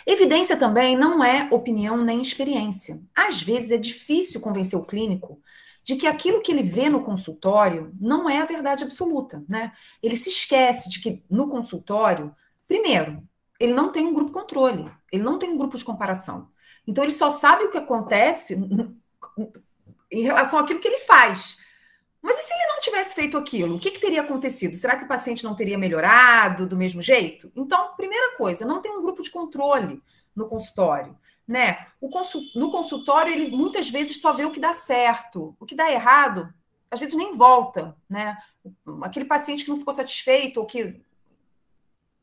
B: Evidência também não é opinião nem experiência. Às vezes é difícil convencer o clínico de que aquilo que ele vê no consultório não é a verdade absoluta, né? Ele se esquece de que no consultório, primeiro, ele não tem um grupo controle, ele não tem um grupo de comparação. Então, ele só sabe o que acontece em relação àquilo que ele faz. Mas e se ele não tivesse feito aquilo? O que teria acontecido? Será que o paciente não teria melhorado do mesmo jeito? Então, primeira coisa, não tem um grupo de controle no consultório, né? No consultório, ele muitas vezes só vê o que dá certo. O que dá errado, às vezes nem volta, né? Aquele paciente que não ficou satisfeito ou que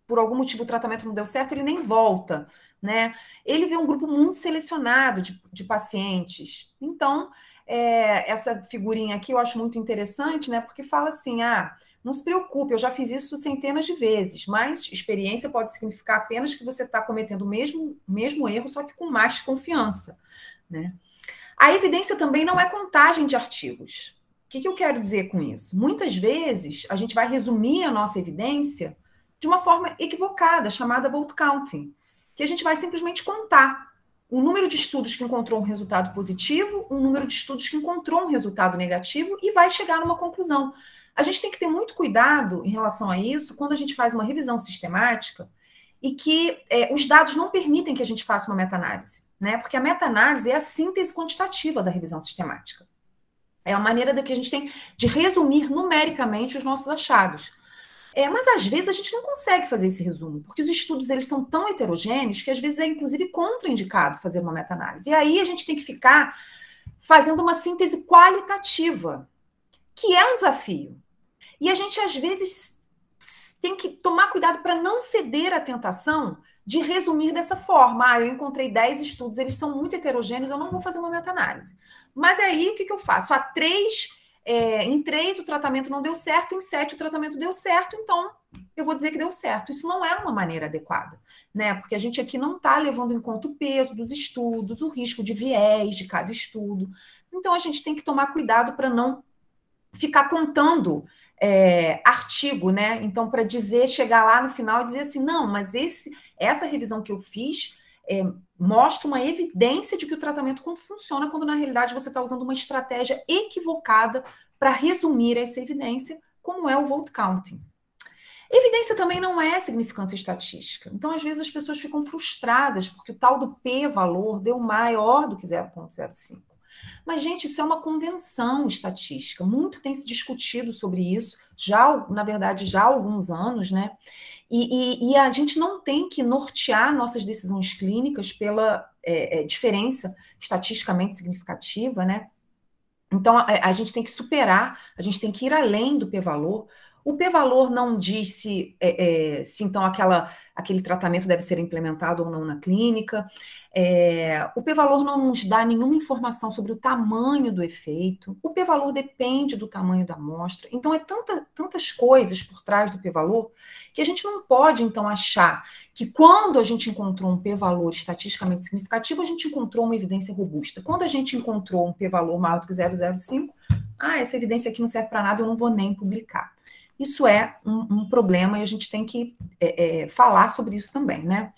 B: por algum motivo o tratamento não deu certo, ele nem volta, né? Ele vê um grupo muito selecionado de pacientes. Então, essa figurinha aqui eu acho muito interessante, né? Porque fala assim, não se preocupe, eu já fiz isso centenas de vezes, mas experiência pode significar apenas que você está cometendo o mesmo erro, só que com mais confiança, né? A evidência também não é contagem de artigos. O que eu quero dizer com isso? Muitas vezes a gente vai resumir a nossa evidência de uma forma equivocada, chamada vote counting, que a gente vai simplesmente contar o número de estudos que encontrou um resultado positivo, o número de estudos que encontrou um resultado negativo e vai chegar numa conclusão. A gente tem que ter muito cuidado em relação a isso quando a gente faz uma revisão sistemática e que os dados não permitem que a gente faça uma meta-análise, né? Porque a meta-análise é a síntese quantitativa da revisão sistemática. É a maneira que a gente tem de resumir numericamente os nossos achados. Mas às vezes a gente não consegue fazer esse resumo, porque os estudos eles são tão heterogêneos que às vezes é inclusive contraindicado fazer uma meta-análise. E aí a gente tem que ficar fazendo uma síntese qualitativa, que é um desafio. E a gente às vezes tem que tomar cuidado para não ceder à tentação de resumir dessa forma. Eu encontrei 10 estudos, eles são muito heterogêneos, eu não vou fazer uma meta-análise. Mas aí o que eu faço? Em 3 o tratamento não deu certo, em 7 o tratamento deu certo, então eu vou dizer que deu certo. Isso não é uma maneira adequada, né? Porque a gente aqui não está levando em conta o peso dos estudos, o risco de viés de cada estudo. Então a gente tem que tomar cuidado para não ficar contando artigo, né? Então, para chegar lá no final e dizer assim, não, mas essa revisão que eu fiz mostra uma evidência de que o tratamento funciona, quando na realidade você está usando uma estratégia equivocada para resumir essa evidência, como é o vote counting. Evidência também não é significância estatística. Então, às vezes, as pessoas ficam frustradas porque o tal do p-valor deu maior do que 0,05. Mas, gente, isso é uma convenção estatística. Muito tem se discutido sobre isso, já, na verdade, já há alguns anos, né? E a gente não tem que nortear nossas decisões clínicas pela diferença estatisticamente significativa, né? Então, a gente tem que superar, a gente tem que ir além do p-valor. O p-valor não diz se então aquele tratamento deve ser implementado ou não na clínica. O p-valor não nos dá nenhuma informação sobre o tamanho do efeito. O p-valor depende do tamanho da amostra. Então, tantas coisas por trás do p-valor que a gente não pode, então, achar que quando a gente encontrou um p-valor estatisticamente significativo, a gente encontrou uma evidência robusta. Quando a gente encontrou um p-valor maior do que 0,05, essa evidência aqui não serve para nada, eu não vou nem publicar. Isso é um problema e a gente tem que falar sobre isso também, né?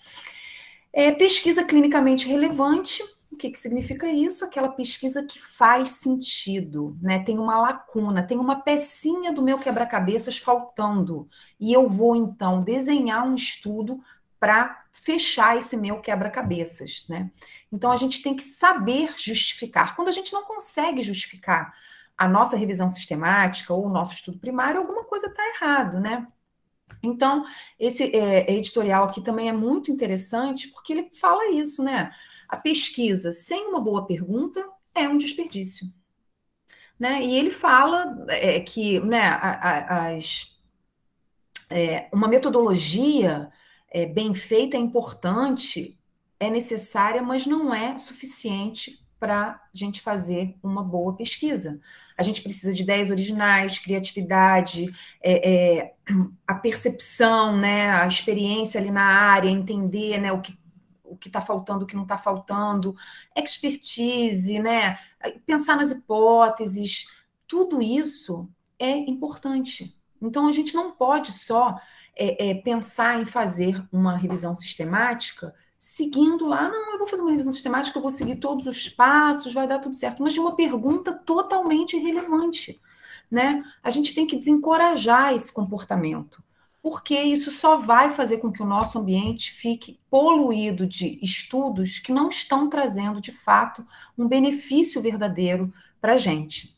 B: Pesquisa clinicamente relevante, o que significa isso? Aquela pesquisa que faz sentido, né? Tem uma lacuna, tem uma pecinha do meu quebra-cabeças faltando, e eu vou, então, desenhar um estudo para fechar esse meu quebra-cabeças, né? Então, a gente tem que saber justificar. Quando a gente não consegue justificar a nossa revisão sistemática ou o nosso estudo primário, alguma coisa está errado, né? Então, esse editorial aqui também é muito interessante, porque ele fala isso, né? A pesquisa sem uma boa pergunta é um desperdício, né? E ele fala que, né, uma metodologia bem feita é importante, é necessária, mas não é suficiente para a gente fazer uma boa pesquisa. A gente precisa de ideias originais, criatividade, a percepção, né, a experiência ali na área, entender, né, o que está faltando, o que não está faltando, expertise, né, pensar nas hipóteses, tudo isso é importante. Então, a gente não pode só pensar em fazer uma revisão sistemática seguindo lá, não, eu vou fazer uma revisão sistemática, eu vou seguir todos os passos, vai dar tudo certo, mas de uma pergunta totalmente irrelevante, né? A gente tem que desencorajar esse comportamento, porque isso só vai fazer com que o nosso ambiente fique poluído de estudos que não estão trazendo, de fato, um benefício verdadeiro para a gente.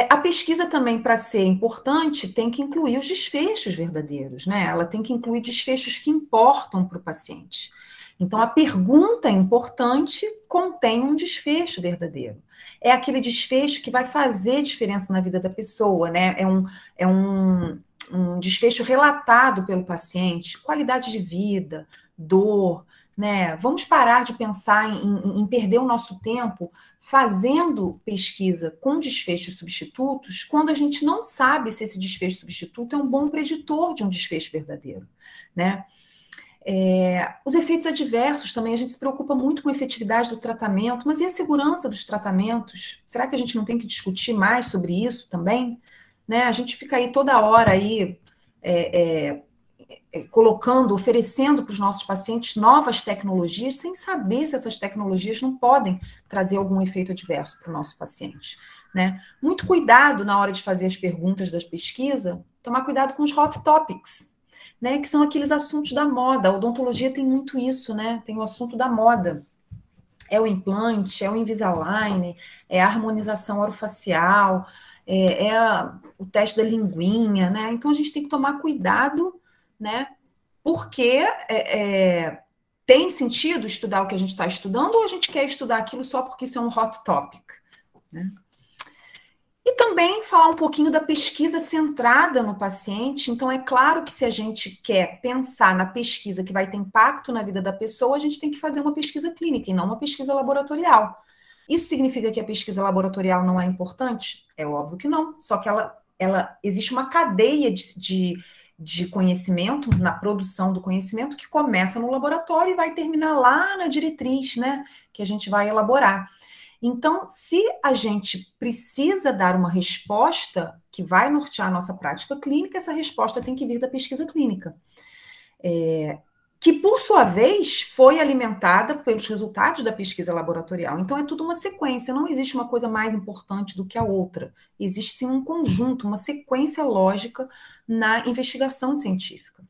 B: A pesquisa também, para ser importante, tem que incluir os desfechos verdadeiros, né? Ela tem que incluir desfechos que importam para o paciente. Então, a pergunta importante contém um desfecho verdadeiro. É aquele desfecho que vai fazer diferença na vida da pessoa, né? É um desfecho relatado pelo paciente, qualidade de vida, dor, né? Vamos parar de pensar em perder o nosso tempo fazendo pesquisa com desfechos substitutos, quando a gente não sabe se esse desfecho substituto é um bom preditor de um desfecho verdadeiro, né? Os efeitos adversos também, a gente se preocupa muito com a efetividade do tratamento, mas e a segurança dos tratamentos? Será que a gente não tem que discutir mais sobre isso também? Né? A gente fica aí toda hora aí oferecendo para os nossos pacientes novas tecnologias, sem saber se essas tecnologias não podem trazer algum efeito adverso para o nosso paciente, né? Muito cuidado na hora de fazer as perguntas da pesquisa, tomar cuidado com os hot topics, né? Que são aqueles assuntos da moda. A odontologia tem muito isso, né? Tem o assunto da moda. É o implante, é o Invisalign, é a harmonização orofacial, o teste da linguinha, né? Então a gente tem que tomar cuidado, né? Porque tem sentido estudar o que a gente está estudando ou a gente quer estudar aquilo só porque isso é um hot topic, né? E também falar um pouquinho da pesquisa centrada no paciente. Então, é claro que se a gente quer pensar na pesquisa que vai ter impacto na vida da pessoa, a gente tem que fazer uma pesquisa clínica e não uma pesquisa laboratorial. Isso significa que a pesquisa laboratorial não é importante? É óbvio que não, só que ela existe uma cadeia de conhecimento, na produção do conhecimento, que começa no laboratório e vai terminar lá na diretriz, né, que a gente vai elaborar. Então, se a gente precisa dar uma resposta que vai nortear a nossa prática clínica, essa resposta tem que vir da pesquisa clínica. que, por sua vez, foi alimentada pelos resultados da pesquisa laboratorial. Então, é tudo uma sequência, não existe uma coisa mais importante do que a outra. Existe, sim, um conjunto, uma sequência lógica na investigação científica.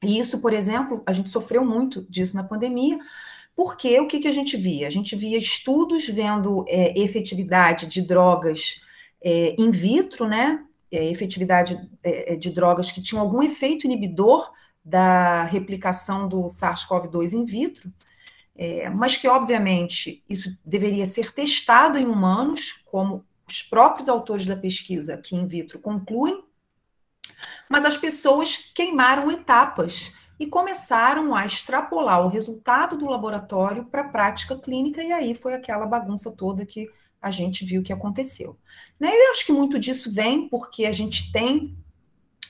B: E isso, por exemplo, a gente sofreu muito disso na pandemia, porque o que a gente via? A gente via estudos vendo efetividade de drogas in vitro, né? Efetividade de drogas que tinham algum efeito inibidor da replicação do SARS-CoV-2 in vitro, mas que, obviamente, isso deveria ser testado em humanos, como os próprios autores da pesquisa aqui in vitro concluem, mas as pessoas queimaram etapas e começaram a extrapolar o resultado do laboratório para a prática clínica, e aí foi aquela bagunça toda que a gente viu que aconteceu. Eu acho que muito disso vem porque a gente tem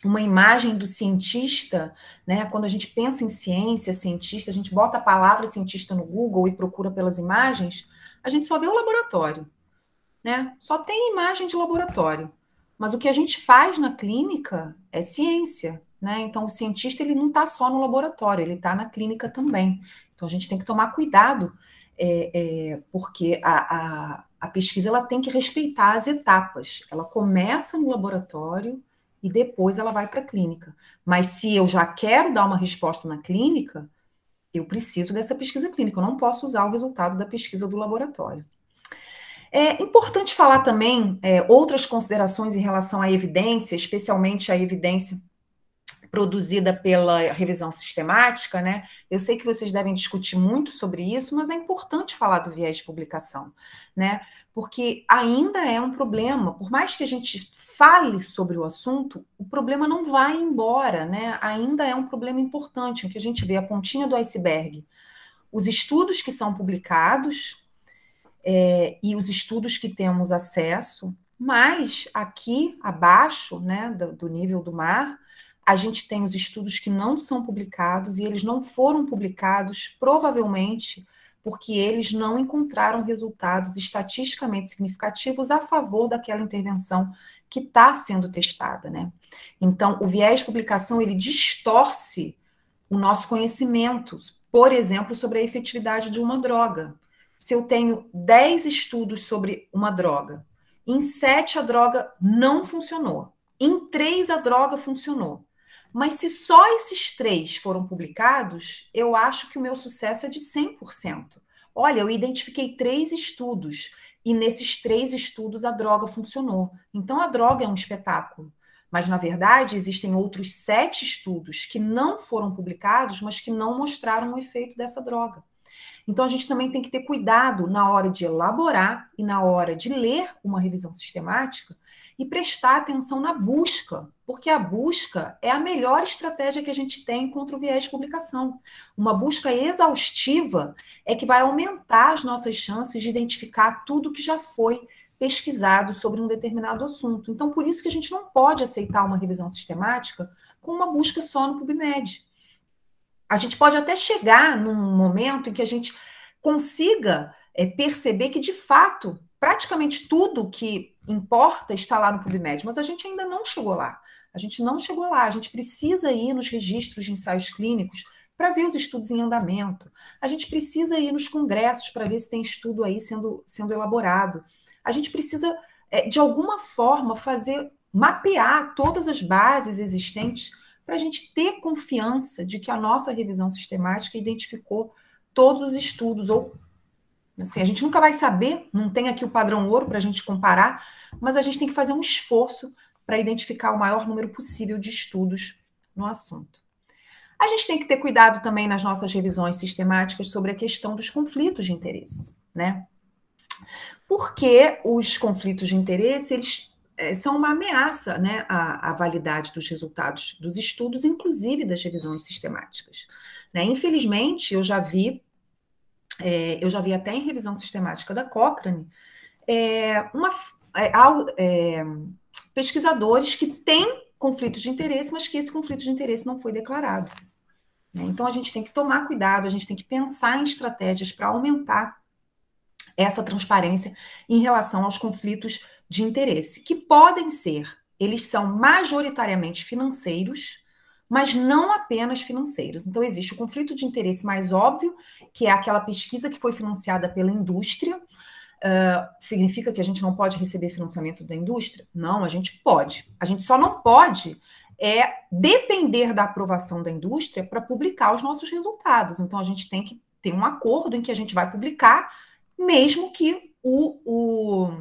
B: uma imagem do cientista, né? Quando a gente pensa em ciência, cientista, a gente bota a palavra cientista no Google e procura pelas imagens, a gente só vê o laboratório, né? Só tem imagem de laboratório. Mas o que a gente faz na clínica é ciência, né? Então, o cientista ele não está só no laboratório, ele está na clínica também. Então, a gente tem que tomar cuidado, porque a pesquisa ela tem que respeitar as etapas. Ela começa no laboratório e depois ela vai para a clínica. Mas se eu já quero dar uma resposta na clínica, eu preciso dessa pesquisa clínica, eu não posso usar o resultado da pesquisa do laboratório. É importante falar também outras considerações em relação à evidência, especialmente a evidência produzida pela revisão sistemática, né? Eu sei que vocês devem discutir muito sobre isso, mas é importante falar do viés de publicação, né? Porque ainda é um problema, por mais que a gente fale sobre o assunto, o problema não vai embora, né? Ainda é um problema importante, em que a gente vê a pontinha do iceberg. Os estudos que são publicados e os estudos que temos acesso, mas aqui abaixo, né, do nível do mar, a gente tem os estudos que não são publicados e eles não foram publicados, provavelmente, porque eles não encontraram resultados estatisticamente significativos a favor daquela intervenção que está sendo testada, né? Então, o viés de publicação, ele distorce o nosso conhecimento, por exemplo, sobre a efetividade de uma droga. Se eu tenho 10 estudos sobre uma droga, em 7 a droga não funcionou, em 3 a droga funcionou. Mas se só esses 3 foram publicados, eu acho que o meu sucesso é de 100%. Olha, eu identifiquei 3 estudos e nesses 3 estudos a droga funcionou. Então a droga é um espetáculo. Mas, na verdade, existem outros 7 estudos que não foram publicados, mas que não mostraram o efeito dessa droga. Então, a gente também tem que ter cuidado na hora de elaborar e na hora de ler uma revisão sistemática e prestar atenção na busca, porque a busca é a melhor estratégia que a gente tem contra o viés de publicação. Uma busca exaustiva é que vai aumentar as nossas chances de identificar tudo que já foi pesquisado sobre um determinado assunto. Então, por isso que a gente não pode aceitar uma revisão sistemática com uma busca só no PubMed. A gente pode até chegar num momento em que a gente consiga perceber que, de fato, praticamente tudo que importa está lá no PubMed, mas a gente ainda não chegou lá. A gente não chegou lá. A gente precisa ir nos registros de ensaios clínicos para ver os estudos em andamento. A gente precisa ir nos congressos para ver se tem estudo aí sendo elaborado. A gente precisa, de alguma forma, mapear todas as bases existentes para a gente ter confiança de que a nossa revisão sistemática identificou todos os estudos, ou assim, a gente nunca vai saber, não tem aqui o padrão ouro para a gente comparar, mas a gente tem que fazer um esforço para identificar o maior número possível de estudos no assunto. A gente tem que ter cuidado também nas nossas revisões sistemáticas sobre a questão dos conflitos de interesse, né? Porque os conflitos de interesse, eles são uma ameaça, né, à validade dos resultados dos estudos, inclusive das revisões sistemáticas. Né? Infelizmente, eu já vi até em revisão sistemática da Cochrane, pesquisadores que têm conflitos de interesse, mas que esse conflito de interesse não foi declarado. Né? Então, a gente tem que tomar cuidado, a gente tem que pensar em estratégias para aumentar essa transparência em relação aos conflitos de interesse, que podem ser, eles são majoritariamente financeiros, mas não apenas financeiros. Então, existe o conflito de interesse mais óbvio, que é aquela pesquisa que foi financiada pela indústria. Significa que a gente não pode receber financiamento da indústria? Não, a gente pode. A gente só não pode depender da aprovação da indústria para publicar os nossos resultados. Então, a gente tem que ter um acordo em que a gente vai publicar, mesmo que o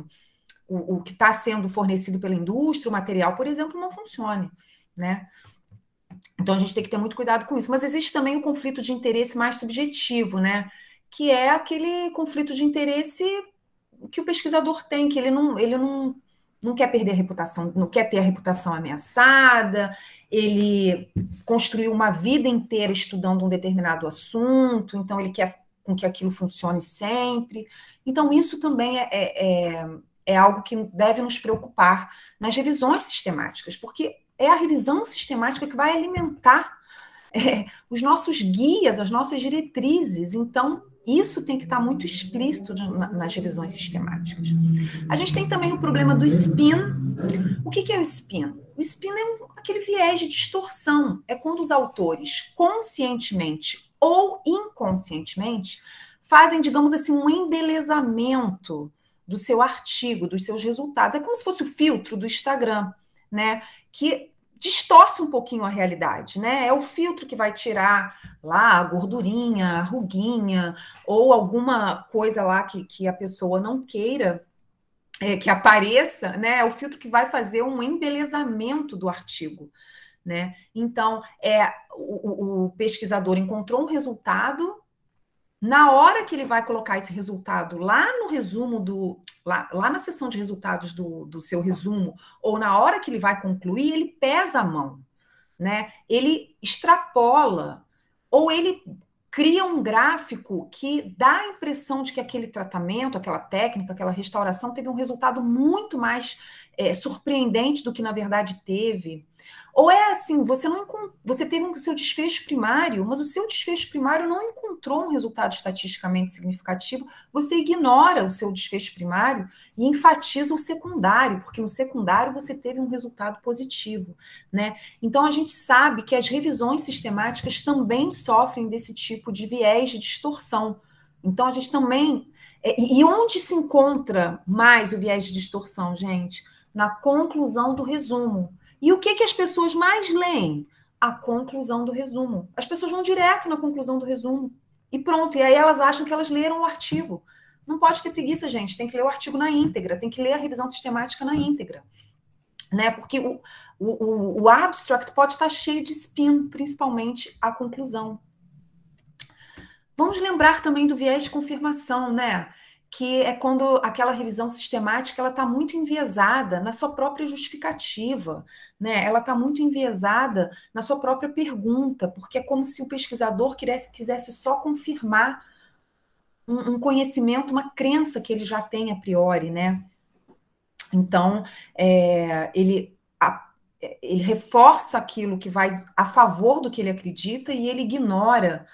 B: que está sendo fornecido pela indústria, o material, por exemplo, não funcione, né? Então, a gente tem que ter muito cuidado com isso. Mas existe também o conflito de interesse mais subjetivo, né? Que é aquele conflito de interesse que o pesquisador tem, que ele não quer perder a reputação, não quer ter a reputação ameaçada, ele construiu uma vida inteira estudando um determinado assunto, então ele quer com que aquilo funcione sempre. Então, isso também é algo que deve nos preocupar nas revisões sistemáticas, porque é a revisão sistemática que vai alimentar os nossos guias, as nossas diretrizes. Então, isso tem que estar muito explícito nas revisões sistemáticas. A gente tem também o problema do spin. O que é o spin? O spin é aquele viés de distorção. É quando os autores, conscientemente ou inconscientemente, fazem, digamos assim, um embelezamento do seu artigo, dos seus resultados. É como se fosse o filtro do Instagram, né? Que distorce um pouquinho a realidade, né? É o filtro que vai tirar lá a gordurinha, a ruguinha, ou alguma coisa lá que a pessoa não queira que apareça, né? É o filtro que vai fazer um embelezamento do artigo, né? Então, o pesquisador encontrou um resultado. Na hora que ele vai colocar esse resultado lá no resumo lá na seção de resultados do seu resumo, ou na hora que ele vai concluir, ele pesa a mão, né? Ele extrapola, ou ele cria um gráfico que dá a impressão de que aquele tratamento, aquela técnica, aquela restauração teve um resultado muito mais surpreendente do que na verdade teve. Ou é assim, você teve o seu desfecho primário, mas o seu desfecho primário não encontrou um resultado estatisticamente significativo, você ignora o seu desfecho primário e enfatiza o secundário, porque no secundário você teve um resultado positivo, né? Então, a gente sabe que as revisões sistemáticas também sofrem desse tipo de viés de distorção. Então, a gente também... E onde se encontra mais o viés de distorção, gente? Na conclusão do resumo. E o que as pessoas mais leem? A conclusão do resumo. As pessoas vão direto na conclusão do resumo. E pronto, e aí elas acham que elas leram o artigo. Não pode ter preguiça, gente. Tem que ler o artigo na íntegra, tem que ler a revisão sistemática na íntegra. Né? Porque o abstract pode estar cheio de spin, principalmente a conclusão. Vamos lembrar também do viés de confirmação, né? Que é quando aquela revisão sistemática ela está muito enviesada na sua própria justificativa, né? Ela está muito enviesada na sua própria pergunta, porque é como se o pesquisador quisesse só confirmar um conhecimento, uma crença que ele já tem a priori, né? Então, ele reforça aquilo que vai a favor do que ele acredita e ele ignora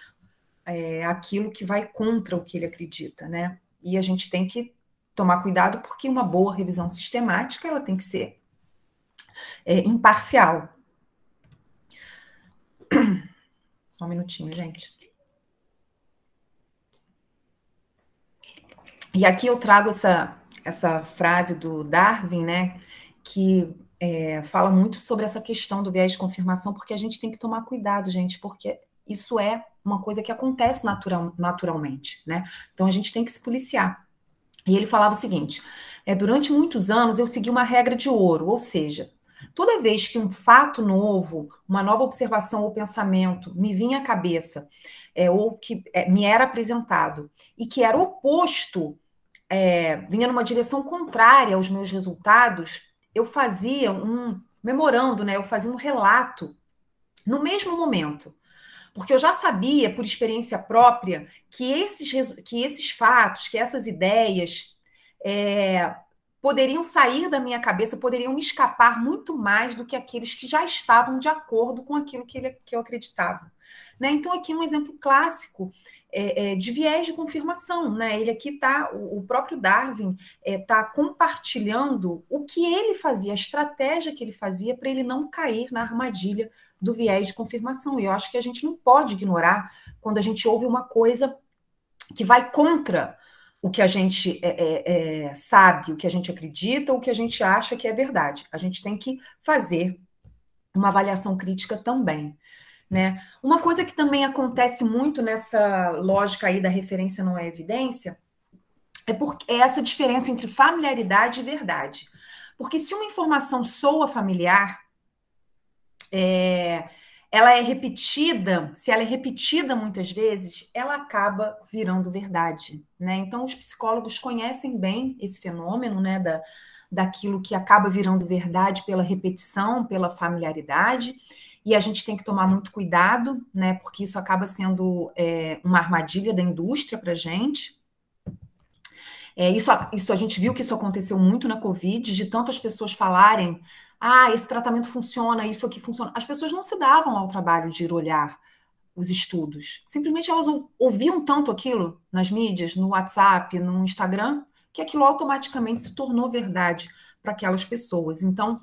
B: aquilo que vai contra o que ele acredita, né? E a gente tem que tomar cuidado porque uma boa revisão sistemática ela tem que ser imparcial. Só um minutinho, gente. E aqui eu trago essa frase do Darwin, né? Que fala muito sobre essa questão do viés de confirmação, porque a gente tem que tomar cuidado, gente, porque isso é uma coisa que acontece naturalmente, né? Então, a gente tem que se policiar. E ele falava o seguinte, durante muitos anos eu segui uma regra de ouro, ou seja, toda vez que um fato novo, uma nova observação ou pensamento me vinha à cabeça, ou que me era apresentado, e que era oposto, vinha numa direção contrária aos meus resultados, eu fazia um memorando, né? Eu fazia um relato no mesmo momento. Porque eu já sabia, por experiência própria, que esses fatos, que essas ideias poderiam sair da minha cabeça, poderiam me escapar muito mais do que aqueles que já estavam de acordo com aquilo que eu acreditava. Né? Então, aqui um exemplo clássico de viés de confirmação, né? Ele aqui está, o próprio Darwin está compartilhando o que ele fazia, a estratégia que ele fazia para ele não cair na armadilha do viés de confirmação. E eu acho que a gente não pode ignorar quando a gente ouve uma coisa que vai contra o que a gente sabe, o que a gente acredita, o que a gente acha que é verdade. A gente tem que fazer uma avaliação crítica também, né? Uma coisa que também acontece muito nessa lógica aí da referência não é evidência é essa diferença entre familiaridade e verdade. Porque se uma informação soa familiar, ela é repetida, se ela é repetida muitas vezes, ela acaba virando verdade, né? Então, os psicólogos conhecem bem esse fenômeno, né, daquilo que acaba virando verdade pela repetição, pela familiaridade, e a gente tem que tomar muito cuidado, né, porque isso acaba sendo uma armadilha da indústria para a gente. Isso a gente viu que isso aconteceu muito na Covid, de tanto as pessoas falarem esse tratamento funciona, isso aqui funciona. As pessoas não se davam ao trabalho de ir olhar os estudos. Simplesmente elas ouviam tanto aquilo nas mídias, no WhatsApp, no Instagram, que aquilo automaticamente se tornou verdade para aquelas pessoas. Então,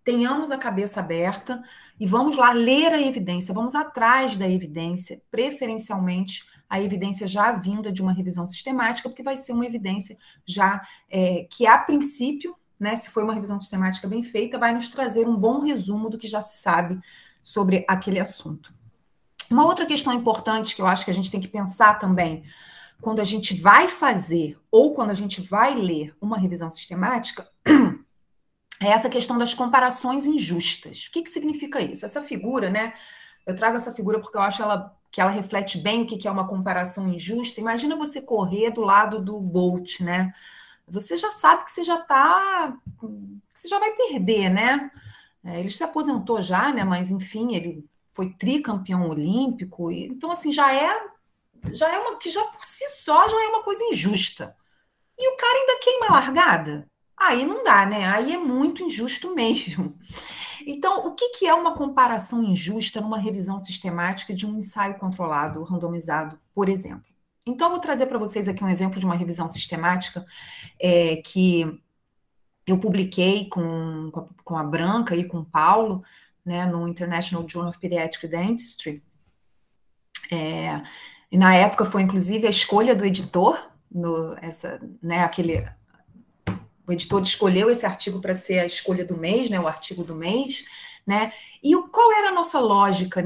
B: tenhamos a cabeça aberta e vamos lá ler a evidência, vamos atrás da evidência, preferencialmente a evidência já vinda de uma revisão sistemática, porque vai ser uma evidência já que, a princípio, né, se for uma revisão sistemática bem feita, vai nos trazer um bom resumo do que já se sabe sobre aquele assunto. Uma outra questão importante que eu acho que a gente tem que pensar também, quando a gente vai fazer ou quando a gente vai ler uma revisão sistemática, é essa questão das comparações injustas. O que significa isso? Essa figura, né? Eu trago essa figura porque eu acho que ela reflete bem o que é uma comparação injusta. Imagina você correr do lado do Bolt, né? Você já sabe que você já vai perder, né? Ele se aposentou já, né? Mas enfim, ele foi tricampeão olímpico, então assim já é uma que já por si só já é uma coisa injusta. E o cara ainda queima a largada? Aí não dá, né? Aí é muito injusto mesmo. Então, o que é uma comparação injusta numa revisão sistemática de um ensaio controlado, randomizado, por exemplo? Então, eu vou trazer para vocês aqui um exemplo de uma revisão sistemática que eu publiquei com a Branca e com o Paulo, né, no International Journal of Pediatric Dentistry. E na época foi, inclusive, a escolha do editor, o editor escolheu esse artigo para ser a escolha do mês, né, o artigo do mês, né? E qual era a nossa lógica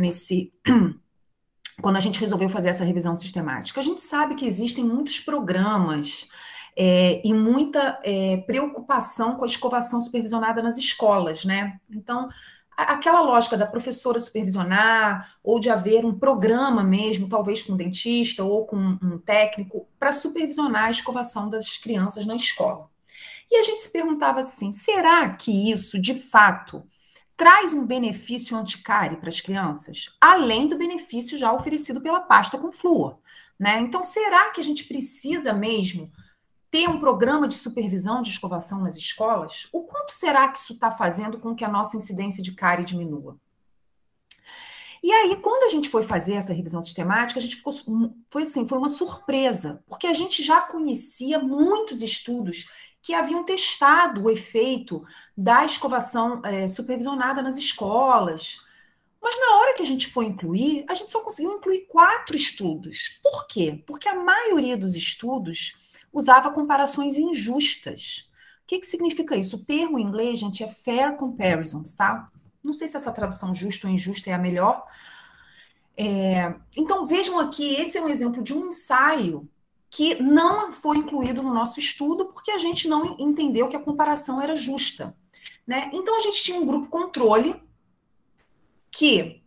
B: quando a gente resolveu fazer essa revisão sistemática? A gente sabe que existem muitos programas e muita preocupação com a escovação supervisionada nas escolas, né? Então, aquela lógica da professora supervisionar, ou de haver um programa mesmo, talvez com um dentista ou com um técnico, para supervisionar a escovação das crianças na escola. E a gente se perguntava assim, será que isso, de fato, traz um benefício anticárie para as crianças? Além do benefício já oferecido pela pasta com flúor, né? Então, será que a gente precisa mesmo ter um programa de supervisão de escovação nas escolas? O quanto será que isso está fazendo com que a nossa incidência de cárie diminua? E aí, quando a gente foi fazer essa revisão sistemática, a gente foi uma surpresa, porque a gente já conhecia muitos estudos que haviam testado o efeito da escovação supervisionada nas escolas. Mas na hora que a gente foi incluir, a gente só conseguiu incluir 4 estudos. Por quê? Porque a maioria dos estudos usava comparações injustas. O que significa isso? O termo em inglês, gente, é fair comparisons, tá? Não sei se essa tradução justa ou injusta é a melhor. Então, vejam aqui, esse é um exemplo de um ensaio que não foi incluído no nosso estudo porque a gente não entendeu que a comparação era justa, né? Então, a gente tinha um grupo controle que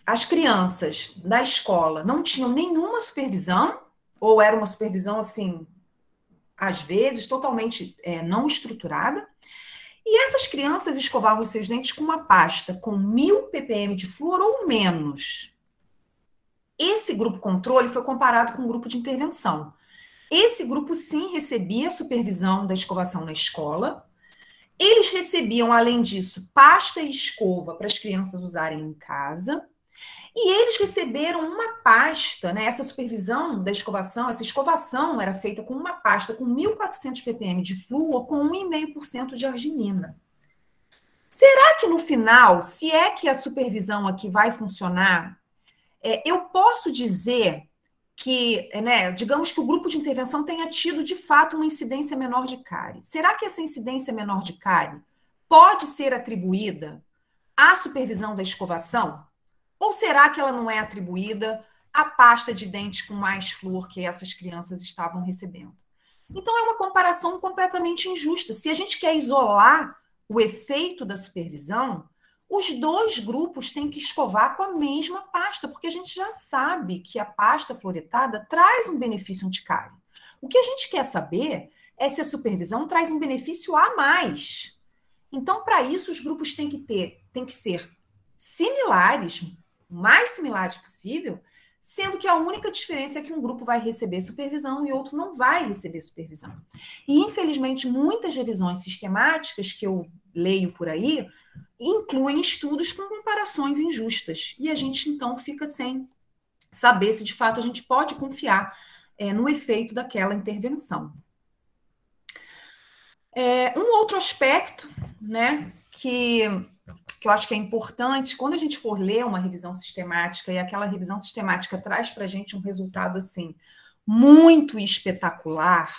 B: as crianças da escola não tinham nenhuma supervisão, ou era uma supervisão, assim, às vezes, totalmente não estruturada, e essas crianças escovavam os seus dentes com uma pasta com 1000 ppm de flúor ou menos. Esse grupo controle foi comparado com o grupo de intervenção. Esse grupo, sim, recebia supervisão da escovação na escola. Eles recebiam, além disso, pasta e escova para as crianças usarem em casa. E eles receberam uma pasta, né? Essa supervisão da escovação, essa escovação era feita com uma pasta com 1.400 ppm de flúor com 1,5% de arginina. Será que no final, se é que a supervisão aqui vai funcionar, eu posso dizer que, né, digamos que o grupo de intervenção tenha tido, de fato, uma incidência menor de cárie. Será que essa incidência menor de cárie pode ser atribuída à supervisão da escovação? Ou será que ela não é atribuída à pasta de dente com mais flúor que essas crianças estavam recebendo? Então, é uma comparação completamente injusta. Se a gente quer isolar o efeito da supervisão, os dois grupos têm que escovar com a mesma pasta, porque a gente já sabe que a pasta fluoretada traz um benefício anticárie. O que a gente quer saber é se a supervisão traz um benefício a mais. Então, para isso, os grupos têm que ser similares, o mais similares possível, sendo que a única diferença é que um grupo vai receber supervisão e outro não vai receber supervisão. E, infelizmente, muitas revisões sistemáticas que eu leio por aí incluem estudos com comparações injustas. E a gente, então, fica sem saber se, de fato, a gente pode confiar no efeito daquela intervenção. Um outro aspecto, né, que eu acho que é importante, quando a gente for ler uma revisão sistemática e aquela revisão sistemática traz para a gente um resultado assim muito espetacular,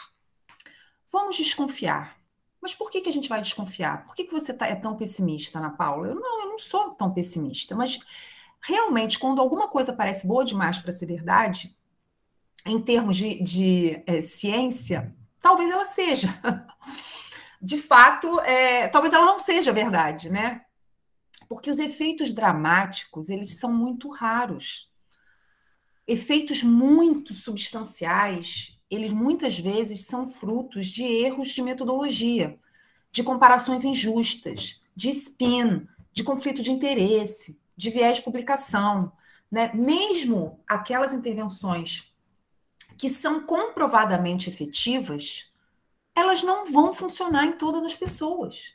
B: vamos desconfiar. Mas por que a gente vai desconfiar? Por que você é tão pessimista, Ana Paula? Eu não sou tão pessimista, mas realmente, quando alguma coisa parece boa demais para ser verdade, em termos de ciência, talvez ela seja. De fato, talvez ela não seja verdade, né? Porque os efeitos dramáticos, eles são muito raros. Efeitos muito substanciais, eles muitas vezes são frutos de erros de metodologia, de comparações injustas, de spin, de conflito de interesse, de viés de publicação, né? Mesmo aquelas intervenções que são comprovadamente efetivas, elas não vão funcionar em todas as pessoas.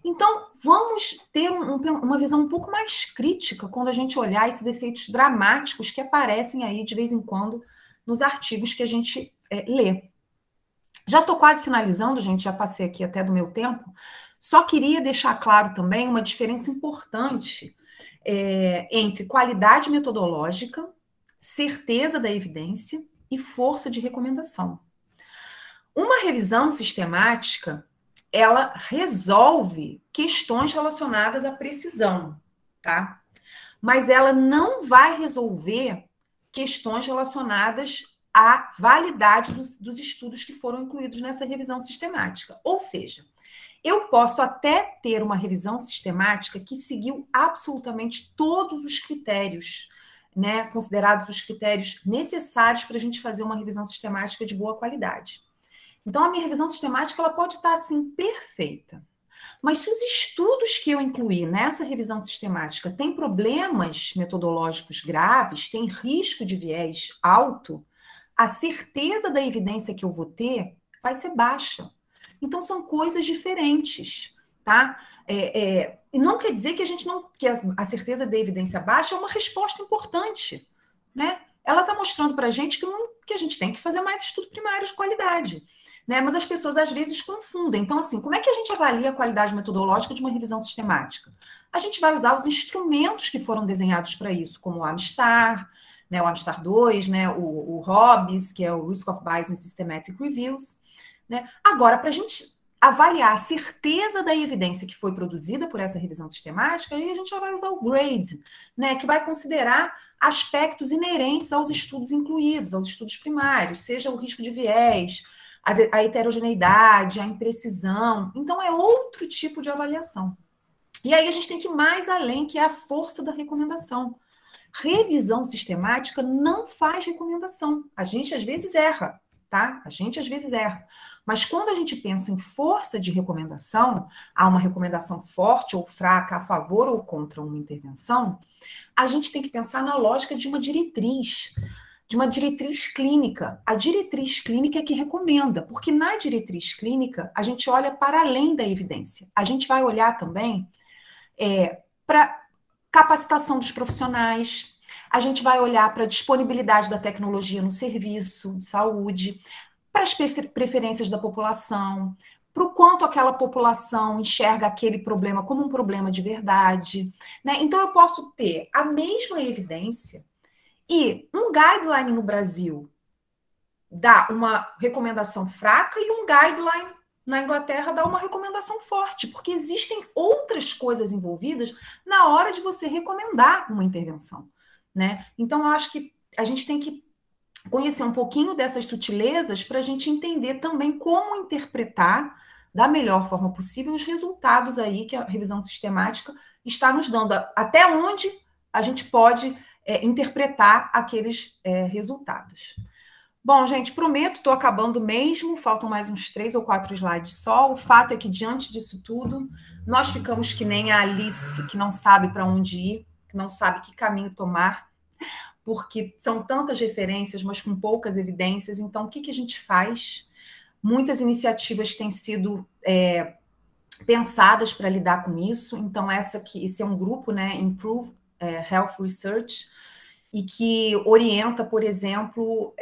B: Então, vamos ter uma visão um pouco mais crítica quando a gente olhar esses efeitos dramáticos que aparecem aí de vez em quando nos artigos que a gente lê. Já estou quase finalizando, gente, já passei aqui até do meu tempo. Só queria deixar claro também uma diferença importante entre qualidade metodológica, certeza da evidência e força de recomendação. Uma revisão sistemática, ela resolve questões relacionadas à precisão, tá? Mas ela não vai resolver questões relacionadas à validade dos estudos que foram incluídos nessa revisão sistemática. Ou seja, eu posso até ter uma revisão sistemática que seguiu absolutamente todos os critérios, né, considerados os critérios necessários para a gente fazer uma revisão sistemática de boa qualidade. Então, a minha revisão sistemática ela pode estar, assim, perfeita. Mas se os estudos que eu incluí nessa revisão sistemática têm problemas metodológicos graves, têm risco de viés alto, a certeza da evidência que eu vou ter vai ser baixa. Então, são coisas diferentes, tá? E não quer dizer que a certeza da evidência baixa é uma resposta importante, né? Ela está mostrando para a gente que a gente tem que fazer mais estudo primário de qualidade. Né? Mas as pessoas às vezes confundem. Então, assim, como é que a gente avalia a qualidade metodológica de uma revisão sistemática? A gente vai usar os instrumentos que foram desenhados para isso, como o AMSTAR, né, o AMSTAR 2, né, o ROBS, que é o Risk of Bias in Systematic Reviews. Né? Agora, para a gente avaliar a certeza da evidência que foi produzida por essa revisão sistemática, aí a gente já vai usar o GRADE, né, que vai considerar aspectos inerentes aos estudos incluídos, aos estudos primários, seja o risco de viés, a heterogeneidade, a imprecisão. Então, é outro tipo de avaliação. E aí a gente tem que ir mais além, que é a força da recomendação. Revisão sistemática não faz recomendação. A gente, às vezes, erra, tá? A gente, às vezes, erra. Mas quando a gente pensa em força de recomendação, há uma recomendação forte ou fraca a favor ou contra uma intervenção, a gente tem que pensar na lógica de uma diretriz clínica. A diretriz clínica é que recomenda, porque na diretriz clínica a gente olha para além da evidência. A gente vai olhar também para capacitação dos profissionais, A gente vai olhar para a disponibilidade da tecnologia no serviço de saúde, para as preferências da população, para o quanto aquela população enxerga aquele problema como um problema de verdade, né? Então, eu posso ter a mesma evidência e um guideline no Brasil dá uma recomendação fraca e um guideline na Inglaterra dá uma recomendação forte, porque existem outras coisas envolvidas na hora de você recomendar uma intervenção, né? Então, eu acho que a gente tem que conhecer um pouquinho dessas sutilezas para a gente entender também como interpretar da melhor forma possível os resultados aí que a revisão sistemática está nos dando, até onde a gente pode interpretar aqueles resultados. Bom, gente, prometo, estou acabando mesmo, faltam mais uns 3 ou 4 slides só. O fato é que, diante disso tudo, nós ficamos que nem a Alice, que não sabe para onde ir, que não sabe que caminho tomar, porque são tantas referências, mas com poucas evidências. Então, o que a gente faz? Muitas iniciativas têm sido pensadas para lidar com isso. Então, esse é um grupo, né, Improve Health Research, e que orienta, por exemplo,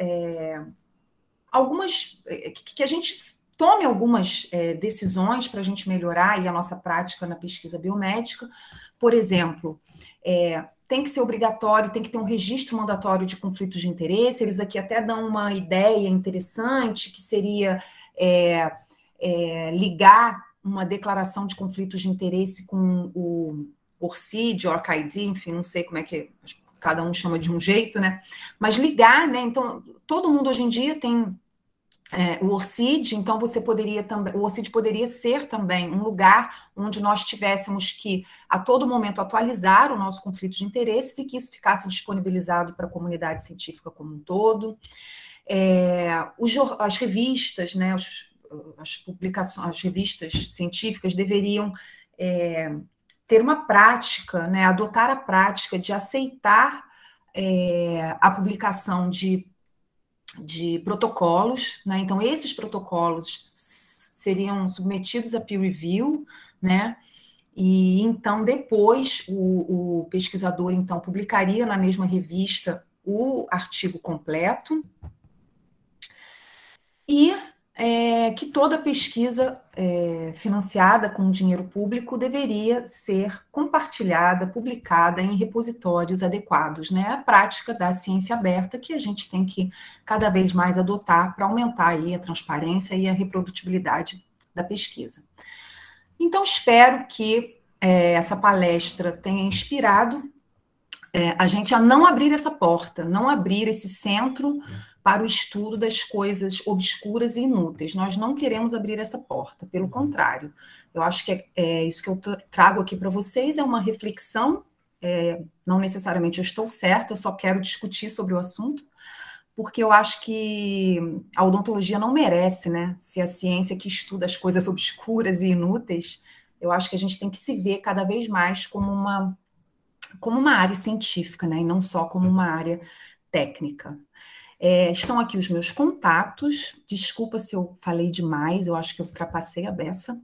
B: que a gente tome algumas decisões para a gente melhorar aí a nossa prática na pesquisa biomédica. Por exemplo, tem que ser obrigatório, tem que ter um registro mandatório de conflitos de interesse. Eles aqui até dão uma ideia interessante, que seria ligar uma declaração de conflitos de interesse com o ORCID, ORCID, enfim, não sei como é que cada um chama de um jeito, né? Mas ligar, né? Então, todo mundo hoje em dia tem o ORCID, então você poderia também, o ORCID poderia ser também um lugar onde nós tivéssemos que, a todo momento, atualizar o nosso conflito de interesses e que isso ficasse disponibilizado para a comunidade científica como um todo. As revistas, né? As publicações, as revistas científicas deveriam ter uma prática, né, adotar a prática de aceitar a publicação de protocolos, né? Então, esses protocolos seriam submetidos a peer review, né? E então, depois, o pesquisador então publicaria na mesma revista o artigo completo e que toda pesquisa financiada com dinheiro público deveria ser compartilhada, publicada em repositórios adequados, né? A prática da ciência aberta que a gente tem que cada vez mais adotar para aumentar aí a transparência e a reprodutibilidade da pesquisa. Então, espero que essa palestra tenha inspirado a gente a não abrir essa porta, não abrir esse centro para o estudo das coisas obscuras e inúteis. Nós não queremos abrir essa porta, pelo contrário. Eu acho que isso que eu trago aqui para vocês é uma reflexão, não necessariamente eu estou certa, eu só quero discutir sobre o assunto, porque eu acho que a odontologia não merece, né, ser a ciência que estuda as coisas obscuras e inúteis. Eu acho que a gente tem que se ver cada vez mais como uma área científica, né, e não só como uma área técnica. Estão aqui os meus contatos, desculpa se eu falei demais, eu acho que eu ultrapassei a beça,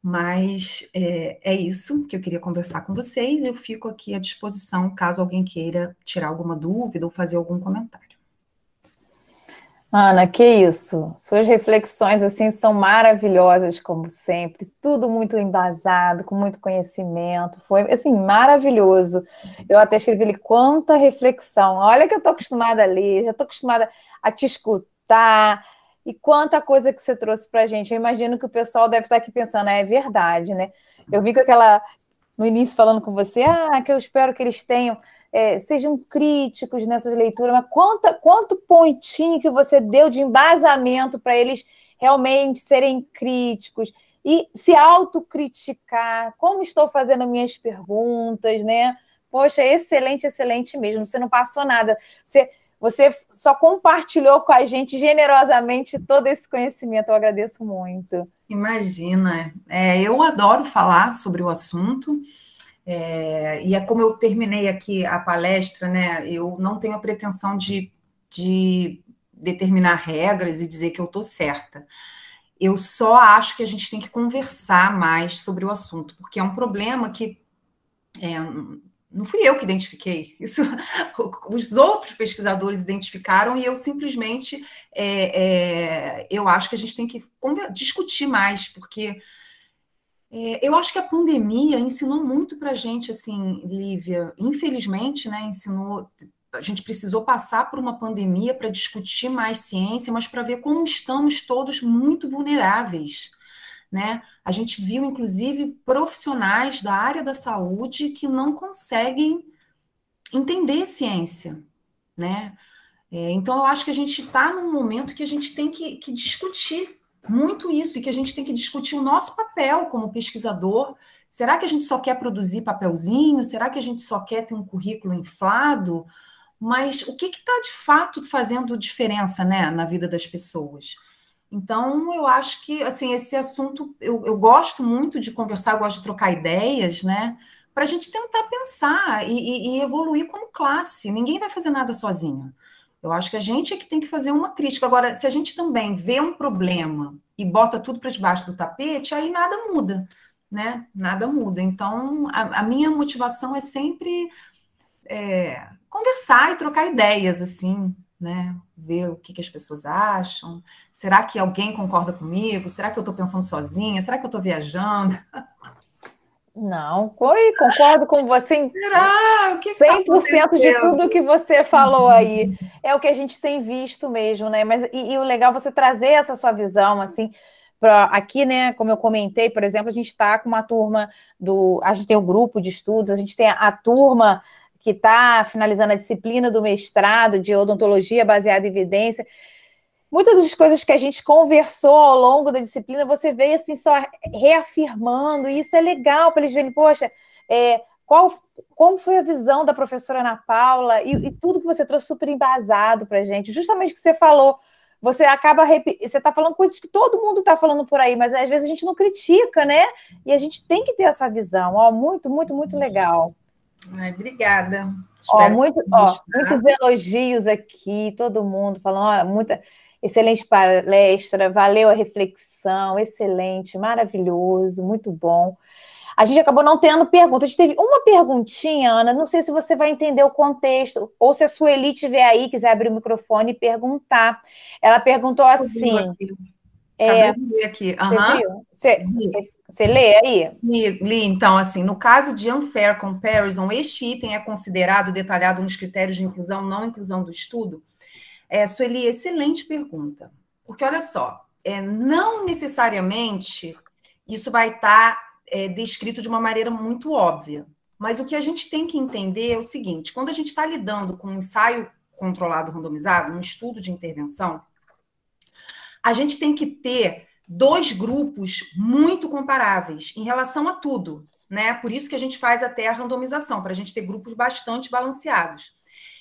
B: mas é isso que eu queria conversar com vocês, eu fico aqui à disposição caso alguém queira tirar alguma dúvida ou fazer algum comentário.
A: Ana, que isso, suas reflexões assim são maravilhosas como sempre, tudo muito embasado, com muito conhecimento, foi assim, maravilhoso. Eu até escrevi ali, quanta reflexão, olha que eu estou acostumada a ler, já estou acostumada a te escutar, e quanta coisa que você trouxe para a gente. Eu imagino que o pessoal deve estar aqui pensando, é verdade, né? Eu vi com no início falando com você, que eu espero que eles sejam críticos nessas leituras, mas quanto pontinho que você deu de embasamento para eles realmente serem críticos e se autocriticar, como estou fazendo minhas perguntas, né? Poxa, excelente, excelente mesmo, você não passou nada, você só compartilhou com a gente generosamente todo esse conhecimento, eu agradeço muito.
B: Imagina, eu adoro falar sobre o assunto, e é como eu terminei aqui a palestra, né? Eu não tenho a pretensão de determinar regras e dizer que eu estou certa. Eu só acho que a gente tem que conversar mais sobre o assunto, porque é um problema que não fui eu que identifiquei, isso os outros pesquisadores identificaram e eu simplesmente eu acho que a gente tem que discutir mais, porque eu acho que a pandemia ensinou muito para a gente, assim, Lívia, infelizmente, né, ensinou, a gente precisou passar por uma pandemia para discutir mais ciência, mas para ver como estamos todos muito vulneráveis, né? A gente viu, inclusive, profissionais da área da saúde que não conseguem entender ciência, né? Então, eu acho que a gente está num momento que a gente tem que discutir muito isso, e que a gente tem que discutir o nosso papel como pesquisador. Será que a gente só quer produzir papelzinho? Será que a gente só quer ter um currículo inflado? Mas o que está, de fato, fazendo diferença, né, na vida das pessoas? Então, eu acho que, assim, esse assunto, eu gosto muito de conversar, eu gosto de trocar ideias, né, para a gente tentar pensar e evoluir como classe. Ninguém vai fazer nada sozinho. Eu acho que a gente é que tem que fazer uma crítica. Agora, se a gente também vê um problema e bota tudo para debaixo do tapete, aí nada muda, né? Nada muda. Então, a minha motivação é sempre conversar e trocar ideias, assim, né? Ver o que as pessoas acham. Será que alguém concorda comigo? Será que eu estou pensando sozinha? Será que eu estou viajando?
C: Não, concordo com você em
B: Será? O que
C: 100% de tudo que você falou aí. É o que a gente tem visto mesmo, né? Mas e o legal é você trazer essa sua visão, assim, aqui, né? Como eu comentei, por exemplo, a gente está com uma turma a gente tem um grupo de estudos, a gente tem a turma que está finalizando a disciplina do mestrado de odontologia baseada em evidência. Muitas das coisas que a gente conversou ao longo da disciplina, você veio assim só reafirmando, e isso é legal para eles verem, poxa, como foi a visão da professora Ana Paula, e tudo que você trouxe super embasado para a gente, justamente o que você falou, você acaba, você está falando coisas que todo mundo está falando por aí, mas às vezes a gente não critica, né? E a gente tem que ter essa visão, muito, muito, muito legal.
B: Ai, obrigada.
C: Muitos elogios aqui, todo mundo falando, excelente palestra, valeu a reflexão, excelente, maravilhoso, muito bom. A gente acabou não tendo pergunta. A gente teve uma perguntinha, Ana, não sei se você vai entender o contexto, ou se a Sueli estiver aí, quiser abrir o microfone e perguntar. Ela perguntou assim...
B: Acabei de ler aqui.
C: Você viu? Você lê aí?
B: Li, então, assim, no caso de unfair comparison, este item é considerado detalhado nos critérios de inclusão, não inclusão do estudo? Sueli, excelente pergunta. Porque, olha só, não necessariamente isso vai estar descrito de uma maneira muito óbvia. Mas o que a gente tem que entender é o seguinte, quando a gente está lidando com um ensaio controlado randomizado, um estudo de intervenção, a gente tem que ter dois grupos muito comparáveis em relação a tudo, né? Por isso que a gente faz até a randomização, para a gente ter grupos bastante balanceados.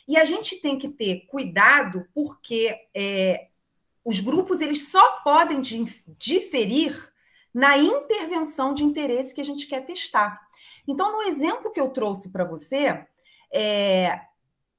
B: E a gente tem que ter cuidado porque os grupos eles só podem diferir na intervenção de interesse que a gente quer testar. Então, no exemplo que eu trouxe para você,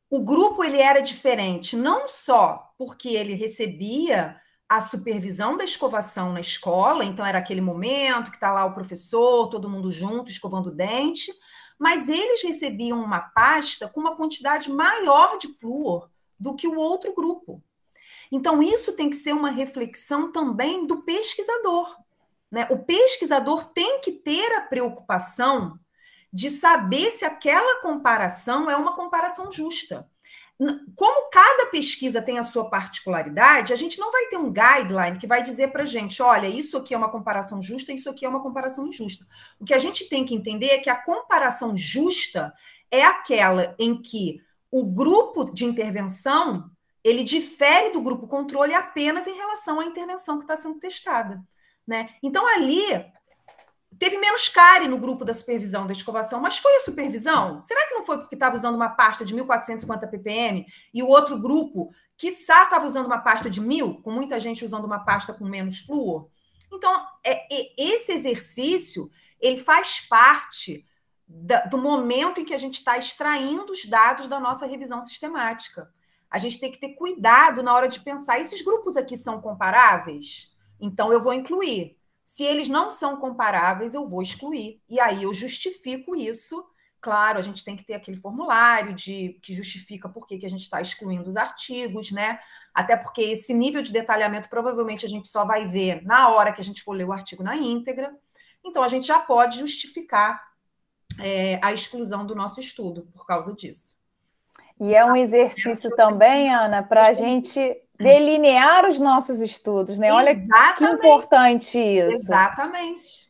B: o grupo ele era diferente não só porque ele recebia a supervisão da escovação na escola, então era aquele momento que está lá o professor, todo mundo junto, escovando o dente, mas eles recebiam uma pasta com uma quantidade maior de flúor do que o outro grupo. Então, isso tem que ser uma reflexão também do pesquisador, né? O pesquisador tem que ter a preocupação de saber se aquela comparação é uma comparação justa. Como cada pesquisa tem a sua particularidade, a gente não vai ter um guideline que vai dizer para a gente, olha, isso aqui é uma comparação justa, isso aqui é uma comparação injusta. O que a gente tem que entender é que a comparação justa é aquela em que o grupo de intervenção ele difere do grupo controle apenas em relação à intervenção que está sendo testada, né? Então, ali teve menos cárie no grupo da supervisão da escovação, mas foi a supervisão? Será que não foi porque estava usando uma pasta de 1.450 ppm e o outro grupo, quiçá, estava usando uma pasta de 1.000, com muita gente usando uma pasta com menos flúor? Então, esse exercício, ele faz parte do momento em que a gente está extraindo os dados da nossa revisão sistemática. A gente tem que ter cuidado na hora de pensar, esses grupos aqui são comparáveis? Então, eu vou incluir. Se eles não são comparáveis, eu vou excluir. E aí eu justifico isso claro, a gente tem que ter aquele formulário que justifica por que a gente está excluindo os artigos, né? Até porque esse nível de detalhamento provavelmente a gente só vai ver na hora que a gente for ler o artigo na íntegra. Então, a gente já pode justificar a exclusão do nosso estudo por causa disso.
C: E é um exercício também, Ana, para a gente delinear os nossos estudos, né? Olha que importante isso.
B: Exatamente.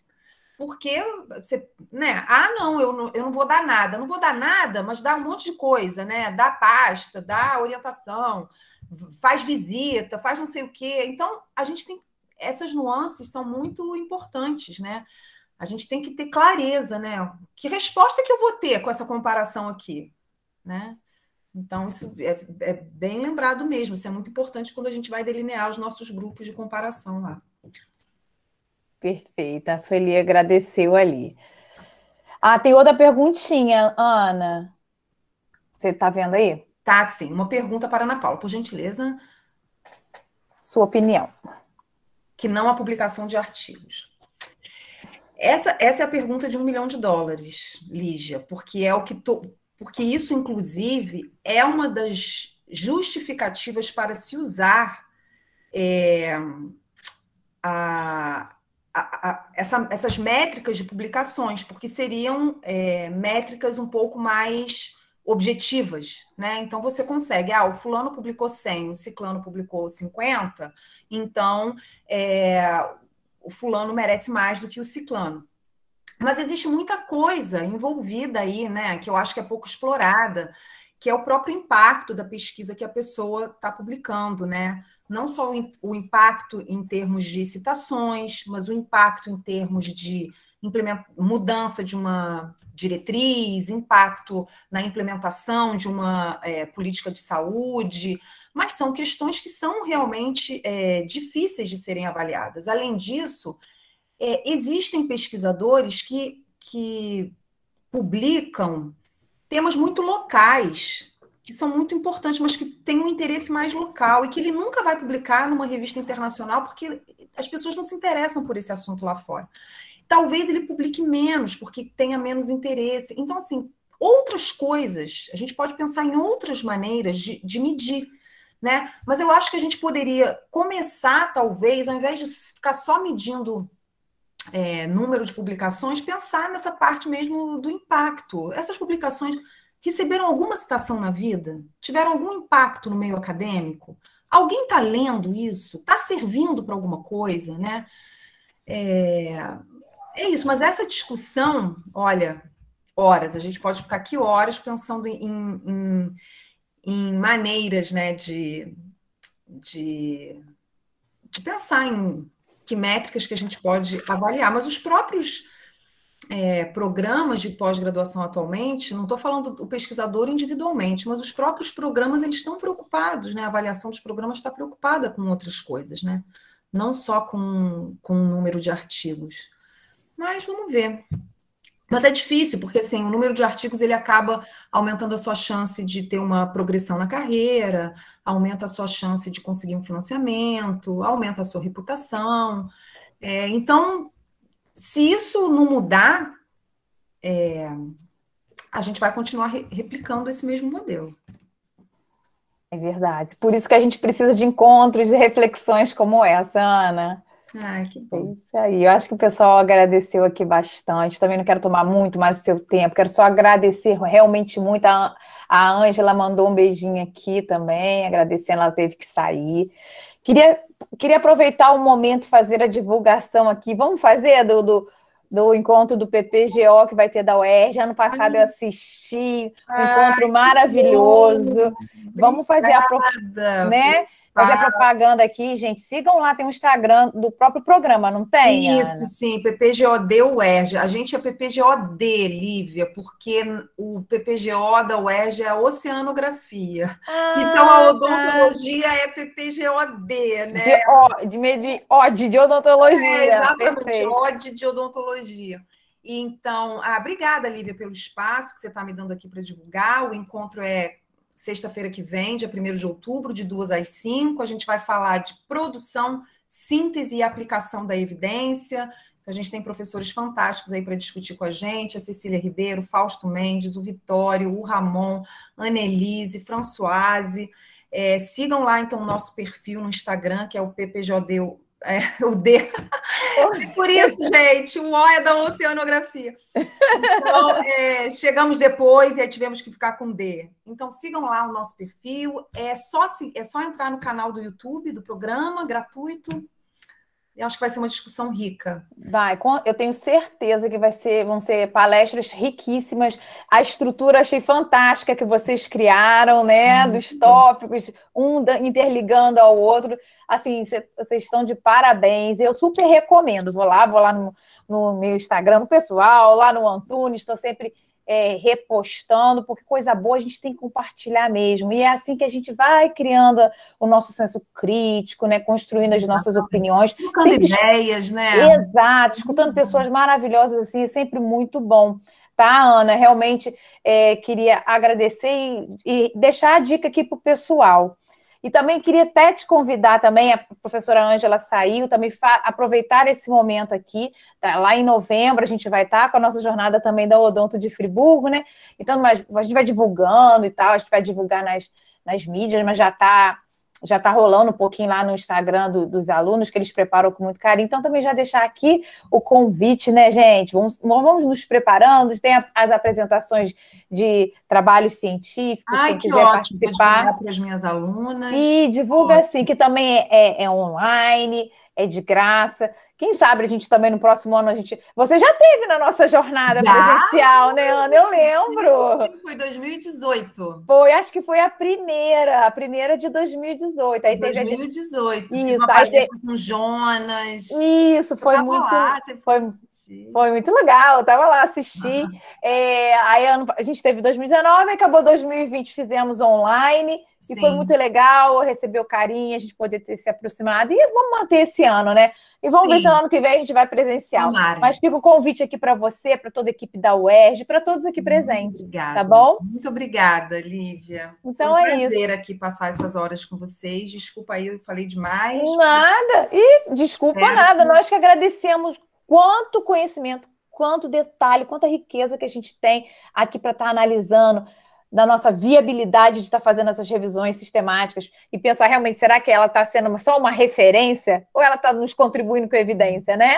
B: Porque você, né? Não, eu não vou dar nada. Eu não vou dar nada, mas dá um monte de coisa, né? Dá pasta, dá orientação, faz visita, faz não sei o quê. Então, a gente tem... Essas nuances são muito importantes, né? A gente tem que ter clareza, né? Que resposta que eu vou ter com essa comparação aqui, né? Então, isso é bem lembrado mesmo. Isso é muito importante quando a gente vai delinear os nossos grupos de comparação lá.
C: Perfeito. A Sueli agradeceu ali. Tem outra perguntinha, Ana. Você está vendo aí?
B: Tá, sim. Uma pergunta para a Ana Paula, por gentileza.
C: Sua opinião.
B: Que não a publicação de artigos. Essa é a pergunta de $1 milhão, Lígia, porque porque isso, inclusive, é uma das justificativas para se usar essas métricas de publicações, porque seriam métricas um pouco mais objetivas, né? Então, você consegue, o fulano publicou 100, o ciclano publicou 50, então o fulano merece mais do que o ciclano. Mas existe muita coisa envolvida aí, né, que eu acho que é pouco explorada, que é o próprio impacto da pesquisa que a pessoa está publicando, né? Não só o impacto em termos de citações, mas o impacto em termos de mudança de uma diretriz, impacto na implementação de uma política de saúde, mas são questões que são realmente difíceis de serem avaliadas. Além disso, existem pesquisadores que publicam temas muito locais, que são muito importantes, mas que têm um interesse mais local e que ele nunca vai publicar numa revista internacional porque as pessoas não se interessam por esse assunto lá fora. Talvez ele publique menos, porque tenha menos interesse. Então, assim, outras coisas, a gente pode pensar em outras maneiras de medir, né? Mas eu acho que a gente poderia começar, talvez, ao invés de ficar só medindo número de publicações, pensar nessa parte mesmo do impacto. Essas publicações receberam alguma citação na vida? Tiveram algum impacto no meio acadêmico? Alguém está lendo isso? Está servindo para alguma coisa, né? É isso, mas essa discussão, olha, horas, a gente pode ficar aqui horas pensando em maneiras, né, de pensar em que métricas que a gente pode avaliar, mas os próprios programas de pós-graduação atualmente, não estou falando do pesquisador individualmente, mas os próprios programas, eles estão preocupados, né? A avaliação dos programas está preocupada com outras coisas, né? Não só com o número de artigos. Mas vamos ver. Mas é difícil, porque assim, o número de artigos ele acaba aumentando a sua chance de ter uma progressão na carreira, aumenta a sua chance de conseguir um financiamento, aumenta a sua reputação. Então, se isso não mudar, a gente vai continuar replicando esse mesmo modelo.
C: É verdade. Por isso que a gente precisa de encontros, de reflexões como essa, Ana.
B: Ai, que bom.
C: É isso aí. Eu acho que o pessoal agradeceu aqui bastante. Também não quero tomar muito mais o seu tempo. Quero só agradecer realmente muito. A Ângela mandou um beijinho aqui também, agradecendo, ela teve que sair. Queria aproveitar o momento e fazer a divulgação aqui. Vamos fazer do encontro do PPGO que vai ter da UERJ. Ano passado eu assisti, um encontro maravilhoso. Vamos fazer fazer a propaganda aqui, gente. Sigam lá, tem um Instagram do próprio programa, não tem,
B: Isso,
C: Ana?
B: sim, PPGOD UERJ. A gente é PPGOD, Lívia, porque o PPGO da UERJ é a oceanografia. Então, a odontologia é PPGOD, né?
C: De odontologia.
B: Exatamente,
C: Perfeito.
B: OD de odontologia. Então, obrigada, Lívia, pelo espaço que você está me dando aqui para divulgar. O encontro é sexta-feira que vem, dia 1º de outubro, de 2 às 5. A gente vai falar de produção, síntese e aplicação da evidência. A gente tem professores fantásticos aí para discutir com a gente, a Cecília Ribeiro, Fausto Mendes, o Vitório, o Ramon, Annelise, Françoise. Sigam lá, então, o nosso perfil no Instagram, que é o PPJD, o D. Por isso, gente, o O é da oceanografia. Então, chegamos depois e aí tivemos que ficar com D. Então, sigam lá o nosso perfil. É só entrar no canal do YouTube do programa, gratuito. Eu acho que vai ser uma discussão rica.
C: Eu tenho certeza que vão ser palestras riquíssimas. A estrutura achei fantástica que vocês criaram, né? Dos tópicos, um interligando ao outro. Assim, vocês estão de parabéns. Eu super recomendo. Vou lá no meu Instagram, no pessoal, lá no Antunes, estou sempre repostando, porque coisa boa a gente tem que compartilhar mesmo. E é assim que a gente vai criando o nosso senso crítico, né? Construindo as nossas opiniões.
B: Trocando ideias, né?
C: Exato, escutando pessoas maravilhosas assim, é sempre muito bom. Tá, Ana? Realmente queria agradecer e deixar a dica aqui para o pessoal. E também queria até te convidar também, a professora Ângela saiu, também aproveitar esse momento aqui, tá? Lá em novembro a gente vai estar com a nossa jornada também da Odonto de Friburgo, né? Então, a gente vai divulgando e tal, a gente vai divulgar nas mídias, mas já está rolando um pouquinho lá no Instagram dos alunos, que eles preparam com muito carinho. Então, também já deixar aqui o convite, né, gente? Vamos nos preparando, tem as apresentações de trabalhos científicos, quem quiser
B: ótimo,
C: participar.
B: Vou divulgar para as minhas alunas.
C: E divulga assim, que também é online, é de graça. Quem sabe a gente também no próximo ano Você já teve na nossa jornada presencial, né, Ana? Eu lembro.
B: Foi 2018.
C: Acho que foi a primeira de 2018. Aí
B: 2018.
C: Isso,
B: fiz uma palestra com Jonas.
C: Isso, foi muito legal. Eu estava lá assisti. Aí a gente teve 2019, acabou 2020, fizemos online.
B: Sim.
C: E foi muito legal, receber o carinho, a gente poder ter se aproximado. E vamos manter esse ano, né? E vamos ver se no ano que vem a gente vai presencial.
B: Tomara.
C: Mas fica o convite aqui para você, para toda a equipe da UERJ, para todos aqui presentes.
B: Obrigada.
C: Tá bom?
B: Muito obrigada, Lívia.
C: Então
B: foi um
C: isso.
B: prazer aqui passar essas horas com vocês. Desculpa aí, eu falei demais.
C: Nada. E desculpa nada. Nós que agradecemos quanto conhecimento, quanto detalhe, quanta riqueza que a gente tem aqui para estar analisando, da nossa viabilidade de estar fazendo essas revisões sistemáticas e pensar realmente, será que ela está sendo só uma referência ou ela está nos contribuindo com evidência, né?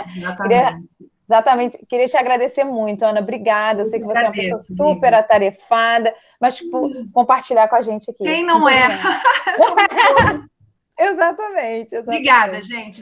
C: Exatamente. Queria te agradecer muito, Ana. Obrigada. Eu sei que você é uma pessoa super atarefada, mas compartilhar com a gente aqui.
B: Quem não é? Somos todos.
C: Exatamente.
B: Obrigada, gente.